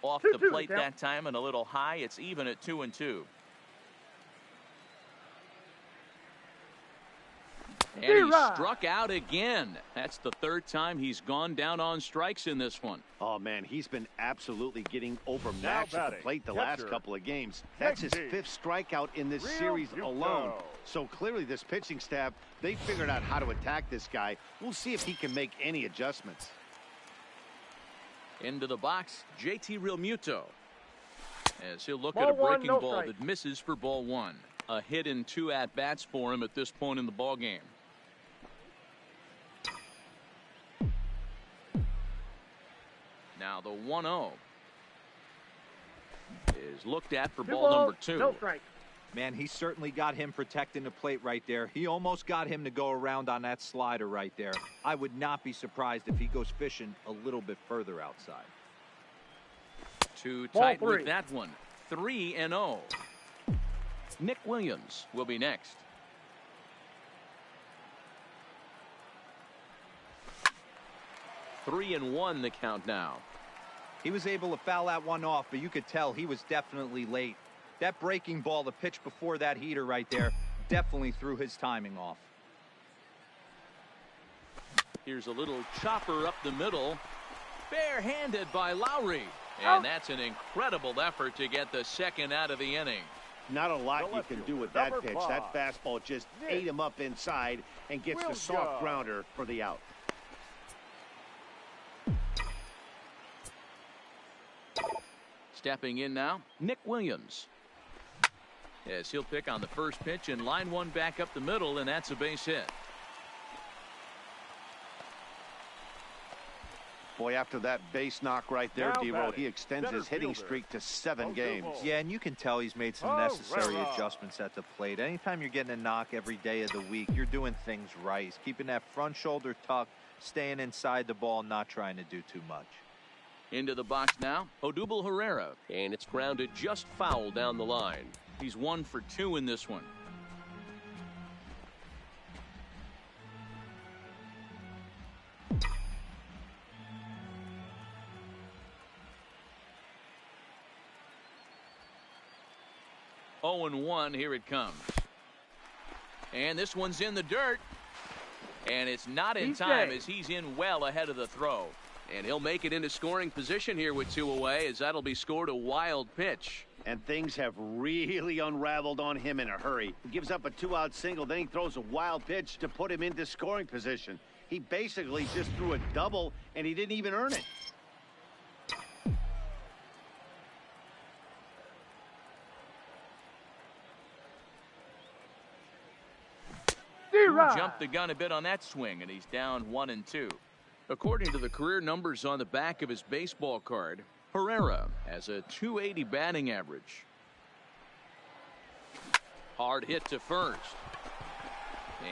[SPEAKER 1] Off the plate that time and a little high. It's even at 2-2. And he struck out again. That's the third time he's gone down on strikes in this one.
[SPEAKER 2] Oh, man, he's been absolutely getting overmatched at the plate the last couple of games. That's his fifth strikeout in this series alone. So clearly this pitching staff, they figured out how to attack this guy. We'll see if he can make any adjustments.
[SPEAKER 1] Into the box, JT Realmuto. As he'll look at a breaking ball that misses for ball one. A hit in 2 at-bats for him at this point in the ball game. Now the 1-0 is looked at for ball number 2.
[SPEAKER 6] No strike.
[SPEAKER 3] Man, he certainly got him protecting the plate right there. He almost got him to go around on that slider right there. I would not be surprised if he goes fishing a little bit further outside.
[SPEAKER 1] Too tight with that one. 3-0. Nick Williams will be next. Three and one the count now.
[SPEAKER 3] He was able to foul that one off, but you could tell he was definitely late. That breaking ball, the pitch before that heater right there, definitely threw his timing off.
[SPEAKER 1] Here's a little chopper up the middle. Barehanded by Lowry. And that's an incredible effort to get the second out of the inning.
[SPEAKER 2] Not a lot you can do with that pitch. That fastball just ate him up inside and gets the soft grounder for the out.
[SPEAKER 1] Stepping in now, Nick Williams. As he'll pick on the first pitch and line one back up the middle, and that's a base hit.
[SPEAKER 2] Boy, after that base knock right there, D-Roll, he extends his hitting streak to 7 games.
[SPEAKER 3] Yeah, and you can tell he's made some necessary adjustments at the plate. Anytime you're getting a knock every day of the week, you're doing things right. He's keeping that front shoulder tucked, staying inside the ball, not trying to do too much.
[SPEAKER 1] Into the box now, Odubel Herrera.
[SPEAKER 7] And it's grounded just foul down the line.
[SPEAKER 1] He's 1 for 2 in this one. Oh and 1, here it comes. And this one's in the dirt. And it's not in time as he's in well ahead of the throw. And he'll make it into scoring position here with 2 away, as that'll be scored a wild pitch.
[SPEAKER 2] And things have really unraveled on him in a hurry. He gives up a 2-out single, then he throws a wild pitch to put him into scoring position. He basically just threw a double, and he didn't even earn it.
[SPEAKER 1] Jumped the gun a bit on that swing, and he's down 1 and 2. According to the career numbers on the back of his baseball card, Herrera has a .280 batting average. Hard hit to first.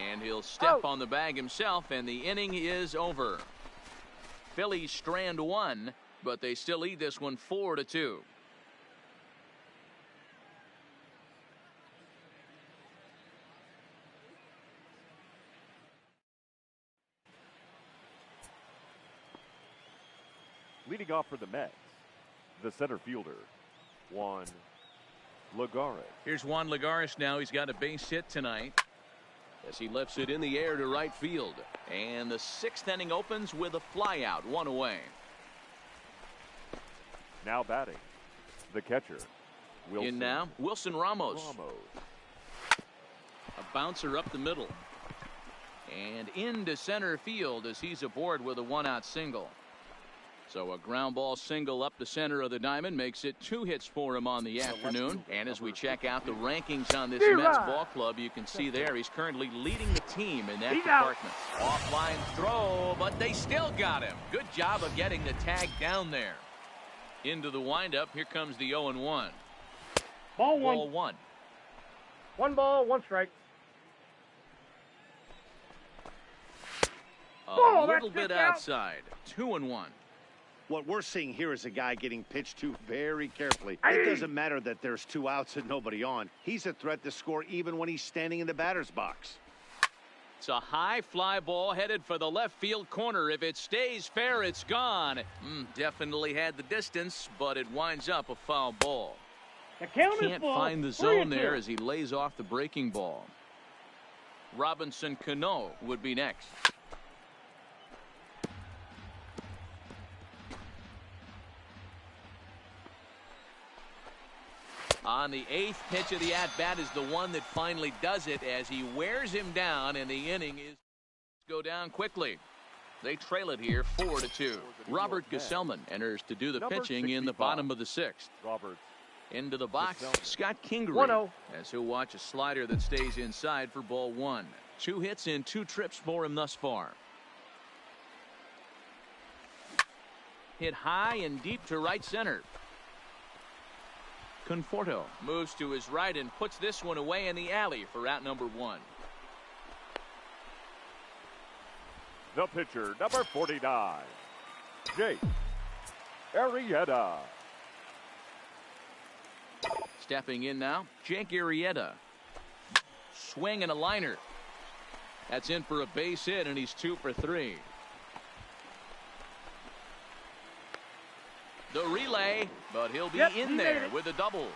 [SPEAKER 1] And he'll step on the bag himself, and the inning is over. Phillies strand 1, but they still lead this one 4-2.
[SPEAKER 4] Leading off for the Mets, the center fielder, Juan Lagares.
[SPEAKER 1] Here's Juan Lagares now. He's got a base hit tonight as he lifts it in the air to right field. And the 6th inning opens with a flyout, 1 away.
[SPEAKER 4] Now batting, the catcher, Wilson.
[SPEAKER 1] In now, Wilson Ramos. A bouncer up the middle. And into center field as he's aboard with a 1-out single. So a ground ball single up the center of the diamond makes it 2 hits for him on the afternoon. And as we check out the rankings on this Mets ball club, you can see there he's currently leading the team in that department. Offline throw, but they still got him. Good job of getting the tag down there. Into the windup, here comes the 0-1.
[SPEAKER 6] Ball one.
[SPEAKER 1] Ball one.
[SPEAKER 6] 1 ball, 1 strike.
[SPEAKER 1] A little bit outside. 2-1.
[SPEAKER 2] What we're seeing here is a guy getting pitched to very carefully. It doesn't matter that there's 2 outs and nobody on. He's a threat to score even when he's standing in the batter's box.
[SPEAKER 1] It's a high fly ball headed for the left field corner. If it stays fair, it's gone. Definitely had the distance, but it winds up a foul ball. Can't find the zone there as he lays off the breaking ball. Robinson Cano would be next. On the 8th pitch of the at-bat is the one that finally does it as he wears him down, and the inning is go down quickly. They trail it here 4-2. Robert Gesellman enters to do the pitching in the bottom of the 6th. Into the box, Scott Kingery, as he'll watch a slider that stays inside for ball 1. 2 hits in 2 trips for him thus far. Hit high and deep to right center. Conforto moves to his right and puts this one away in the alley for out number 1.
[SPEAKER 4] The pitcher, number 49, Jake Arrieta.
[SPEAKER 1] Stepping in now, Jake Arrieta. Swing and a liner. That's in for a base hit, and he's 2 for 3. The relay, but he'll be in there with a double.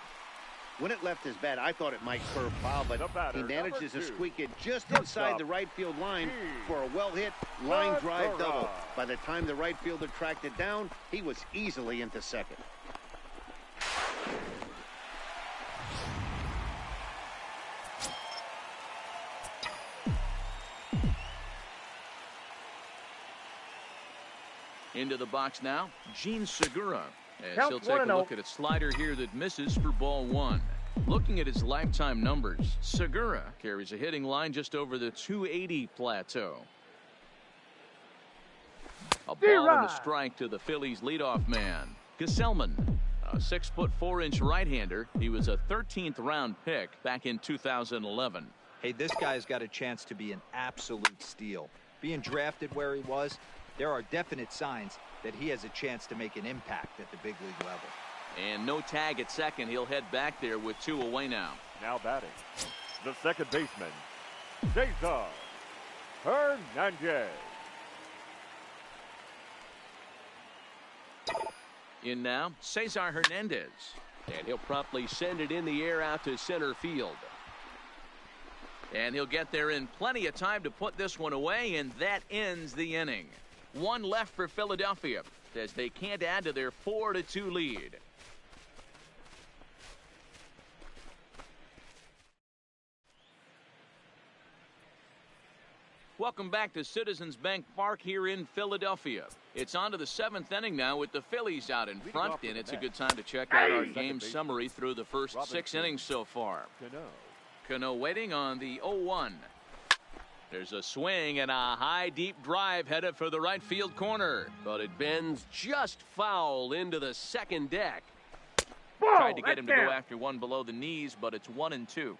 [SPEAKER 2] When it left his bat, I thought it might curve foul, but he manages to squeak it just inside the right field line for a well-hit line drive double. By the time the right fielder tracked it down, he was easily into second.
[SPEAKER 1] Into the box now, Gene Segura, as he'll take a look at a slider here that misses for ball 1. Looking at his lifetime numbers, Segura carries a hitting line just over the 280 plateau. A ball and a strike to the Phillies leadoff man, Gesellman, a 6'4" right-hander. He was a 13th round pick back in 2011.
[SPEAKER 3] Hey, this guy's got a chance to be an absolute steal. Being drafted where he was, there are definite signs that he has a chance to make an impact at the big league level.
[SPEAKER 1] And no tag at second. He'll head back there with 2 away now.
[SPEAKER 4] Now batting, the second baseman, Cesar Hernandez.
[SPEAKER 1] In now, Cesar Hernandez. And he'll promptly send it in the air out to center field. And he'll get there in plenty of time to put this one away, and that ends the inning. 1 left for Philadelphia as they can't add to their 4-2 lead. Welcome back to Citizens Bank Park here in Philadelphia. It's on to the 7th inning now with the Phillies out in front, and it's a good time to check out our game summary through the first 6 innings so far. Cano waiting on the 0-1. There's a swing and a high deep drive headed for the right field corner,
[SPEAKER 7] but it bends just foul into the second deck.
[SPEAKER 1] Tried to get him to go after one below the knees, but it's 1-2.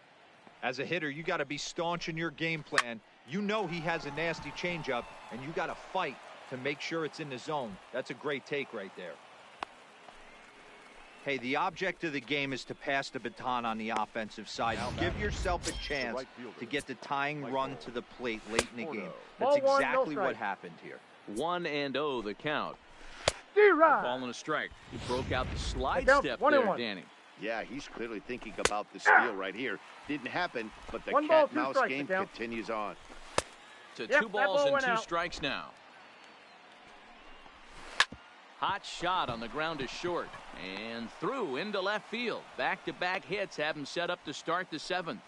[SPEAKER 3] As a hitter, you got to be staunch in your game plan. You know he has a nasty changeup, and you got to fight to make sure it's in the zone. That's a great take right there. Hey, the object of the game is to pass the baton on the offensive side. Give yourself a chance to get the tying run to the plate late in the game. That's exactly what happened here.
[SPEAKER 1] 1-0 the count. Ball and a strike. He broke out the slide step there, Danny.
[SPEAKER 2] Yeah, he's clearly thinking about the steal right here. Didn't happen, but the cat-mouse game continues on.
[SPEAKER 1] To 2 balls and 2 strikes now. Hot shot on the ground is short. And through into left field. Back-to-back hits have him set up to start the 7th.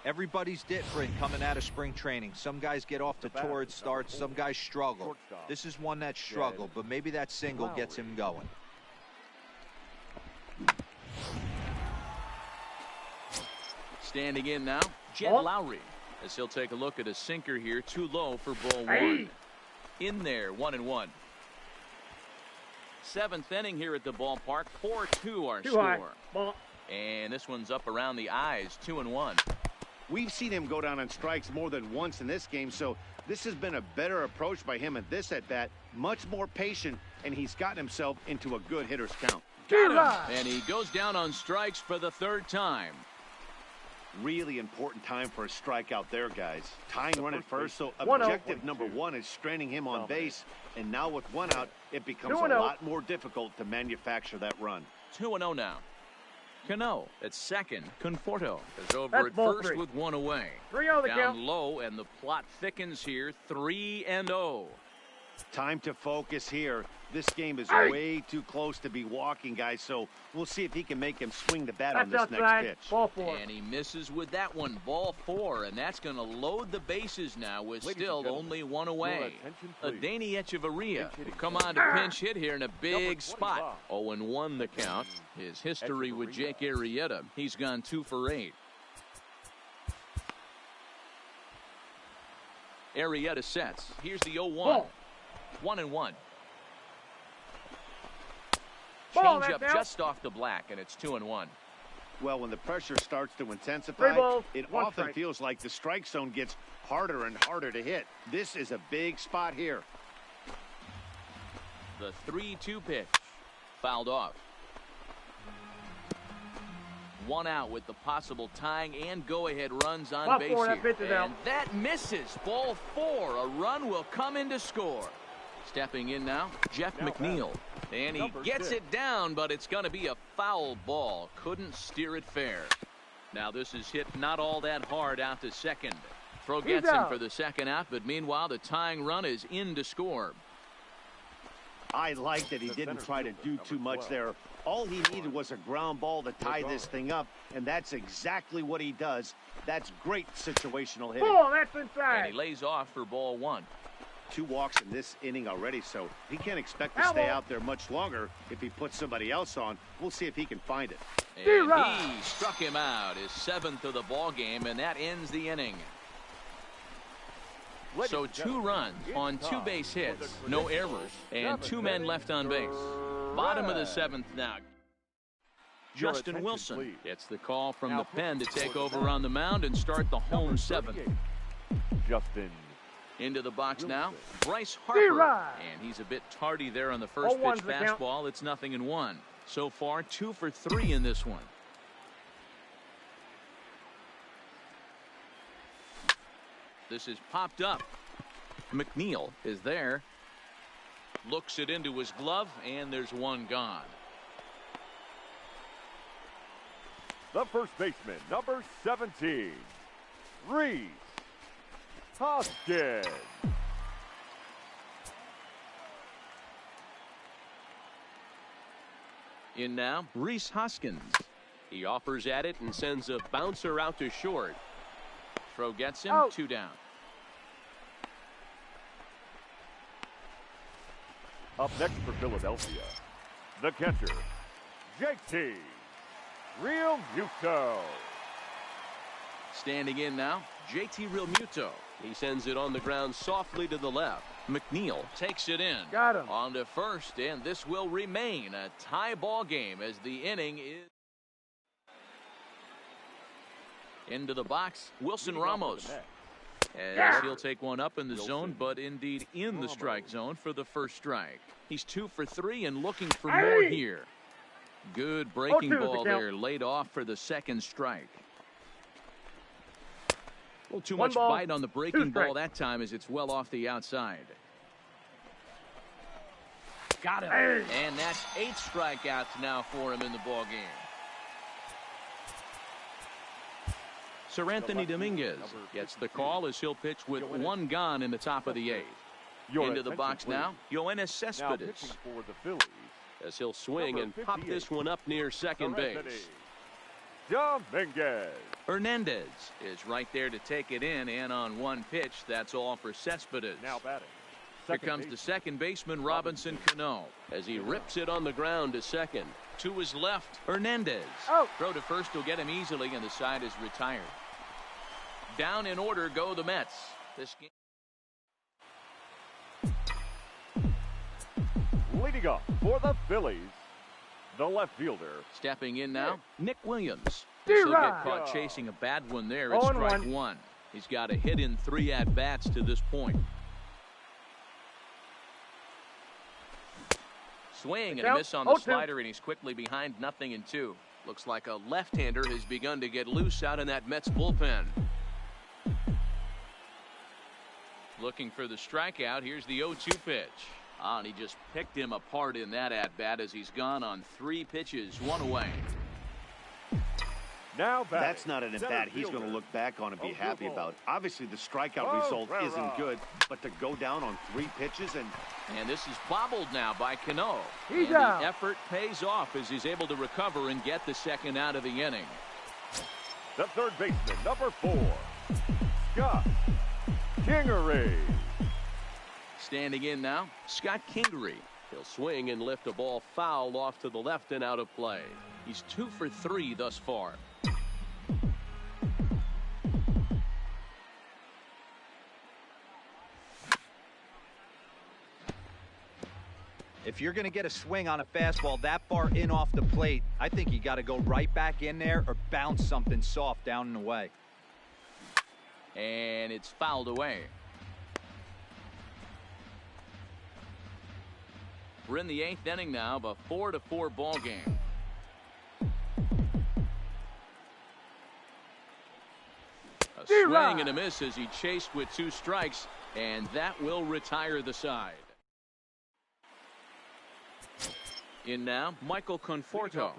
[SPEAKER 3] Everybody's different coming out of spring training. Some guys get off to torrid starts. Some guys struggle. This is one that struggled, but maybe that single gets him going.
[SPEAKER 1] Standing in now, Jed Lowry, as he'll take a look at a sinker here, too low for ball one. In there, 1-1. Seventh inning here at the ballpark, 4-2 our score. And this one's up around the eyes, 2-1.
[SPEAKER 2] We've seen him go down on strikes more than once in this game, so this has been a better approach by him at this at-bat. Much more patient, and he's gotten himself into a good hitter's count.
[SPEAKER 1] Got him. And he goes down on strikes for the third time.
[SPEAKER 2] Really important time for a strikeout there, guys. Tying run at first, so objective number one is stranding him on base, and now with one out, it becomes a lot more difficult to manufacture that run.
[SPEAKER 1] 2-0 now. Cano at second. Conforto is over at first with one away.
[SPEAKER 6] 3-0 the
[SPEAKER 1] down
[SPEAKER 6] count.
[SPEAKER 1] low, and the plot thickens here. 3-0.
[SPEAKER 2] Time to focus here. This game is way too close to be walking, guys, so we'll see if he can make him swing the bat on this next pitch.
[SPEAKER 6] Ball four.
[SPEAKER 1] And he misses with that one. Ball four, and that's going to load the bases now with still only one away. Adeiny Echeverria will come on to pinch hit here in a big spot. 0-1 the count. His history with Jake Arrieta, he's gone 2 for 8. Arrieta sets. Here's the 0-1. 1-1. Change up just off the black, and it's 2-1.
[SPEAKER 2] Well, when the pressure starts to intensify, it often feels like the strike zone gets harder and harder to hit. This is a big spot here.
[SPEAKER 1] The 3-2 pitch. Fouled off. One out with the possible tying and go-ahead runs on base here. And that misses. Ball four. A run will come in to score. Stepping in now, Jeff McNeil. And he gets it down, but it's going to be a foul ball. Couldn't steer it fair. Now this is hit not all that hard out to second. Throw gets him for the second out, but meanwhile the tying run is in to score.
[SPEAKER 2] I like that he didn't try to do too much there. All he needed was a ground ball to tie this thing up, and that's exactly what he does. That's great situational hitting.
[SPEAKER 6] Oh, that's inside.
[SPEAKER 1] And he lays off for ball one.
[SPEAKER 2] 2 walks in this inning already, so he can't expect to stay out there much longer if he puts somebody else on. We'll see if he can find it.
[SPEAKER 1] And he struck him out, his 7th of the ball game, and that ends the inning. So 2 runs on 2 base hits, no errors, and 2 men left on base. Bottom of the 7th now. Justin Wilson gets the call from the pen to take over on the mound and start the home 7th.
[SPEAKER 4] Justin
[SPEAKER 1] into the box now, Bryce Harper, and he's a bit tardy there on the first pitch fastball. It's 0-1. So far, 2 for 3 in this one. This is popped up. McNeil is there. Looks it into his glove, and there's one gone.
[SPEAKER 4] The first baseman, number 17, Rhys Hoskins.
[SPEAKER 1] In now, Rhys Hoskins. He offers at it and sends a bouncer out to short. Throw gets him, 2 down.
[SPEAKER 4] Up next for Philadelphia, the catcher, JT Realmuto.
[SPEAKER 1] Standing in now, JT Realmuto. He sends it on the ground softly to the left. McNeil takes it in.
[SPEAKER 6] Got him.
[SPEAKER 1] On to first, and this will remain a tie ball game as the inning is into the box. Wilson Ramos. As he'll take one up in the zone, but indeed in the strike zone for the first strike. He's 2 for 3 and looking for more here. Good breaking ball there, laid off for the second strike. A little too much bite on the breaking ball that time as it's well off the outside. Got him. And that's 8 strikeouts now for him in the ball game. Sir Anthony Dominguez gets the call as he'll pitch with 1 gone in the top of the 8th. Into the box now, Yoenis Cespedes.
[SPEAKER 4] For the Phillies,
[SPEAKER 1] as he'll swing and pop this one up near second base.
[SPEAKER 4] Dominguez.
[SPEAKER 1] Hernandez is right there to take it in, and on one pitch, that's all for Cespedes.
[SPEAKER 4] Now batting.
[SPEAKER 1] Here comes the second baseman, Robinson Cano, as he rips it on the ground to second. To his left, Hernandez. Throw to first will get him easily, and the side is retired. Down in order go the Mets. This game.
[SPEAKER 4] Leading up for the Phillies, the left fielder.
[SPEAKER 1] Stepping in now, Nick Williams. He'll get caught chasing a bad one there. It's strike one. He's got a hit in 3 at-bats to this point. Swing and a miss on the slider, and he's quickly behind 0-2. Looks like a left-hander has begun to get loose out in that Mets bullpen. Looking for the strikeout. Here's the 0-2 pitch. And he just picked him apart in that at-bat as he's gone on 3 pitches, 1 away.
[SPEAKER 4] Now
[SPEAKER 2] that's not an at-bat he's going to look back on and be happy about. Obviously, the strikeout result isn't good, but to go down on 3 pitches and
[SPEAKER 1] this is bobbled now by Cano.
[SPEAKER 6] He's
[SPEAKER 1] and
[SPEAKER 6] out.
[SPEAKER 1] The effort pays off as he's able to recover and get the second out of the inning.
[SPEAKER 4] The third baseman, number 4, Scott Kingery.
[SPEAKER 1] Standing in now, Scott Kingery.
[SPEAKER 7] He'll swing and lift a ball foul off to the left and out of play.
[SPEAKER 1] He's 2 for 3 thus far.
[SPEAKER 3] If you're going to get a swing on a fastball that far in off the plate, I think you got to go right back in there or bounce something soft down and away.
[SPEAKER 1] And it's fouled away. We're in the 8th inning now of a 4-4 ball game. A swing and a miss as he chased with 2 strikes, and that will retire the side. In now, Michael Conforto.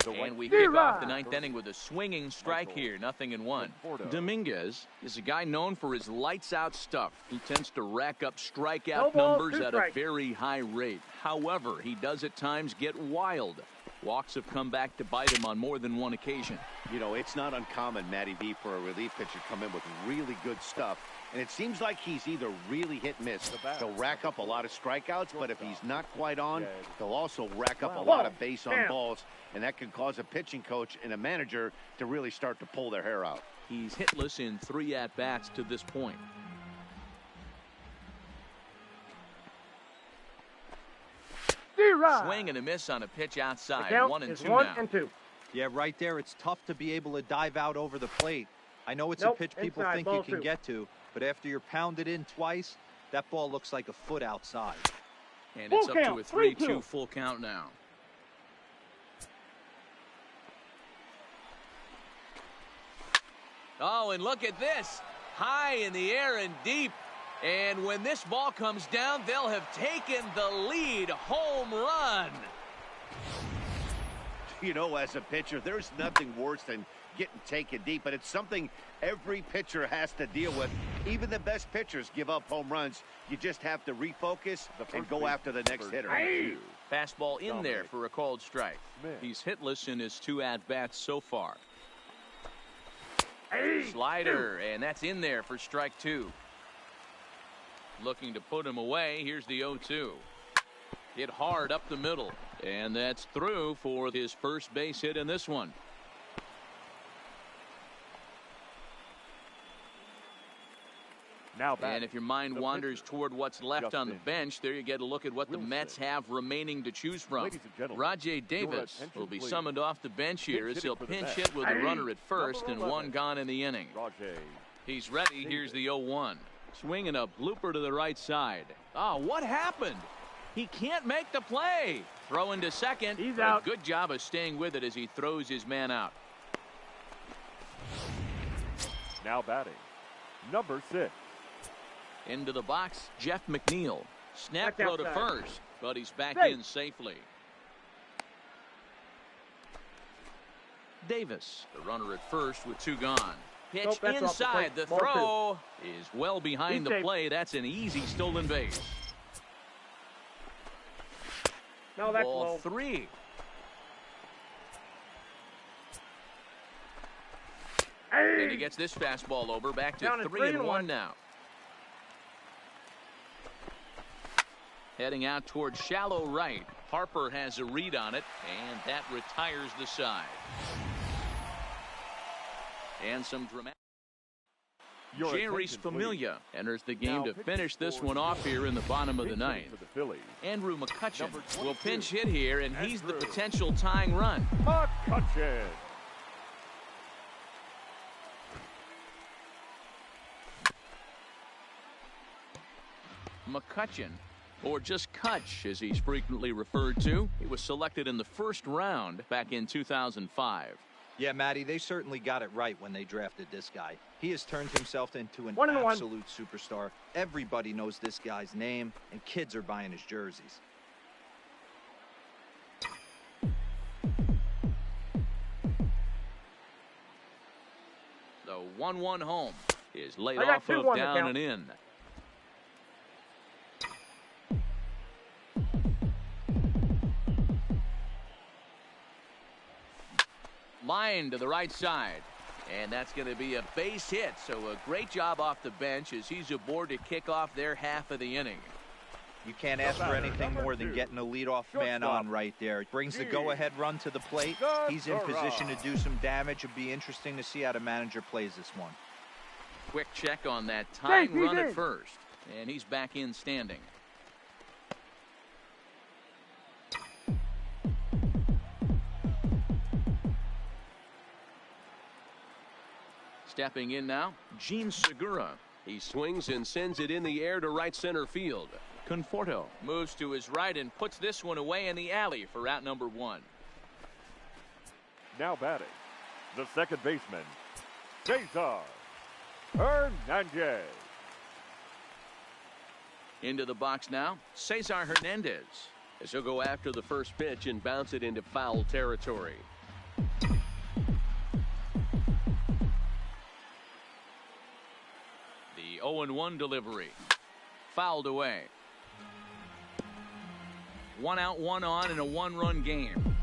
[SPEAKER 1] And we kick off the 9th inning with a swinging strike here, 0-1. Dominguez is a guy known for his lights-out stuff. He tends to rack up strikeout numbers at a very high rate. However, he does at times get wild. Walks have come back to bite him on more than one occasion.
[SPEAKER 2] You know, it's not uncommon, Matty B, for a relief pitcher to come in with really good stuff. And it seems like he's either really hit-miss. He'll rack up a lot of strikeouts, but if he's not quite on, he'll also rack up a lot of base-on balls. And that can cause a pitching coach and a manager to really start to pull their hair out.
[SPEAKER 1] He's hitless in 3 at-bats to this point. Swing and a miss on a pitch outside. 1-2 now.
[SPEAKER 3] Yeah, right there. It's tough to be able to dive out over the plate. I know it's a pitch people think you can get to, but after you're pounded in twice, that ball looks like a foot outside.
[SPEAKER 1] And it's up to a 3-2 full count now. Oh, and look at this. High in the air and deep. And when this ball comes down, they'll have taken the lead. Home run.
[SPEAKER 2] You know, as a pitcher, there's nothing worse than getting taken deep, but it's something every pitcher has to deal with. Even the best pitchers give up home runs. You just have to refocus and go after the next hitter.
[SPEAKER 1] Fastball in there for a called strike. He's hitless in his 2 at-bats so far. Slider, and that's in there for strike 2. Looking to put him away. Here's the 0-2. Hit hard up the middle, and that's through for his first base hit in this one.
[SPEAKER 4] Now back.
[SPEAKER 1] And if your mind wanders toward what's left on the bench, there you get a look at what the Mets have remaining to choose from. Rajay Davis will be summoned off the bench here as he'll pinch hit with a runner at first and 1 gone in the inning. He's ready. Here's the 0-1. Swinging a blooper to the right side. Oh, what happened? He can't make the play. Throwing to second.
[SPEAKER 6] He's out.
[SPEAKER 1] Good job of staying with it as he throws his man out.
[SPEAKER 4] Now batting, number 6.
[SPEAKER 1] Into the box, Jeff McNeil. Snap throw to first, but he's back in safely. Davis, the runner at first with 2 gone. Pitch inside. The throw is well behind the play. That's an easy stolen base.
[SPEAKER 6] No, that's
[SPEAKER 1] Ball
[SPEAKER 6] low.
[SPEAKER 1] 3. And he gets this fastball over, back to 3-1 now. Heading out towards shallow right. Harper has a read on it, and that retires the side. And some dramatic. Jerry's Familia enters the game to finish this one off here in the bottom of the ninth. Andrew McCutchen will pinch hit here, and he's the potential tying run. McCutchen, or just Kutch as he's frequently referred to. He was selected in the first round back in 2005.
[SPEAKER 3] Yeah, Matty, they certainly got it right when they drafted this guy. He has turned himself into an absolute superstar. Everybody knows this guy's name, and kids are buying his jerseys.
[SPEAKER 1] The 1-1 home is laid off of down and in. Line to the right side, and that's going to be a base hit. So a great job off the bench as he's aboard to kick off their half of the inning.
[SPEAKER 3] You can't ask for anything more than getting a leadoff man on right there. It brings the go-ahead run to the plate. He's in position to do some damage. It'll be interesting to see how the manager plays this one.
[SPEAKER 1] Quick check on that tying run at first, and he's back in standing. Stepping in now, Gene Segura.
[SPEAKER 7] He swings and sends it in the air to right center field.
[SPEAKER 1] Conforto moves to his right and puts this one away in the alley for out number 1.
[SPEAKER 4] Now batting, the second baseman, Cesar Hernandez.
[SPEAKER 1] Into the box now, Cesar Hernandez.
[SPEAKER 7] As he'll go after the first pitch and bounce it into foul territory.
[SPEAKER 1] The 0-1 delivery. Fouled away. 1 out, 1 on in a 1-run game.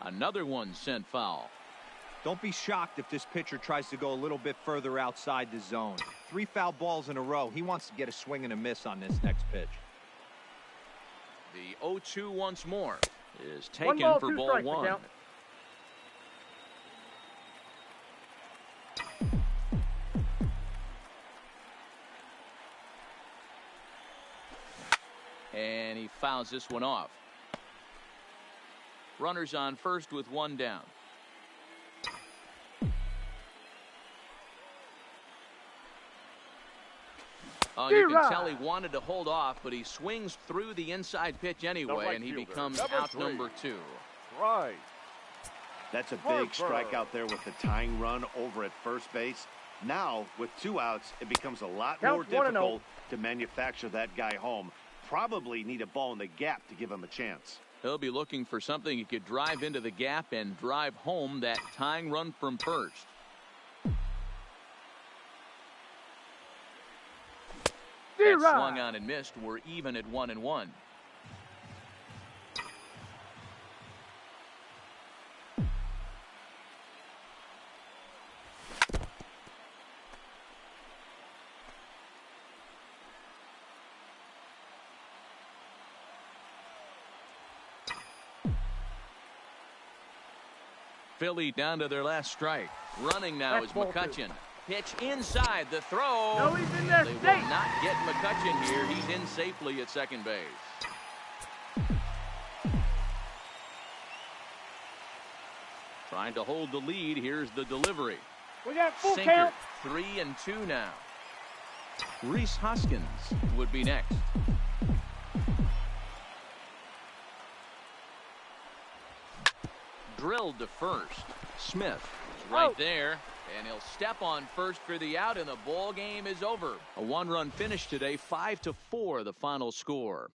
[SPEAKER 1] Another one sent foul.
[SPEAKER 3] Don't be shocked if this pitcher tries to go a little bit further outside the zone. 3 foul balls in a row. He wants to get a swing and a miss on this next pitch.
[SPEAKER 1] The 0-2 once more is taken for ball 1. And he fouls this one off. Runners on first with 1 down. You can tell he wanted to hold off, but he swings through the inside pitch anyway, and he becomes out number 2.
[SPEAKER 4] Right.
[SPEAKER 2] That's a big strike out there with the tying run over at first base. Now, with 2 outs, it becomes a lot more difficult to manufacture that guy home. Probably need a ball in the gap to give him a chance.
[SPEAKER 1] He'll be looking for something he could drive into the gap and drive home that tying run from first. That swung on and missed. We're even at 1-1. Philly down to their last strike. Running now is McCutchen. Pitch inside the throw.
[SPEAKER 6] No, he's in there.
[SPEAKER 1] They will not get McCutchen here. He's in safely at second base. Trying to hold the lead. Here's the delivery.
[SPEAKER 6] We got full
[SPEAKER 1] Sinker,
[SPEAKER 6] count.
[SPEAKER 1] 3-2 now. Rhys Hoskins would be next. Drilled to first. Smith is right there, and he'll step on first for the out, and the ball game is over. A 1-run finish today, 5-4 the final score.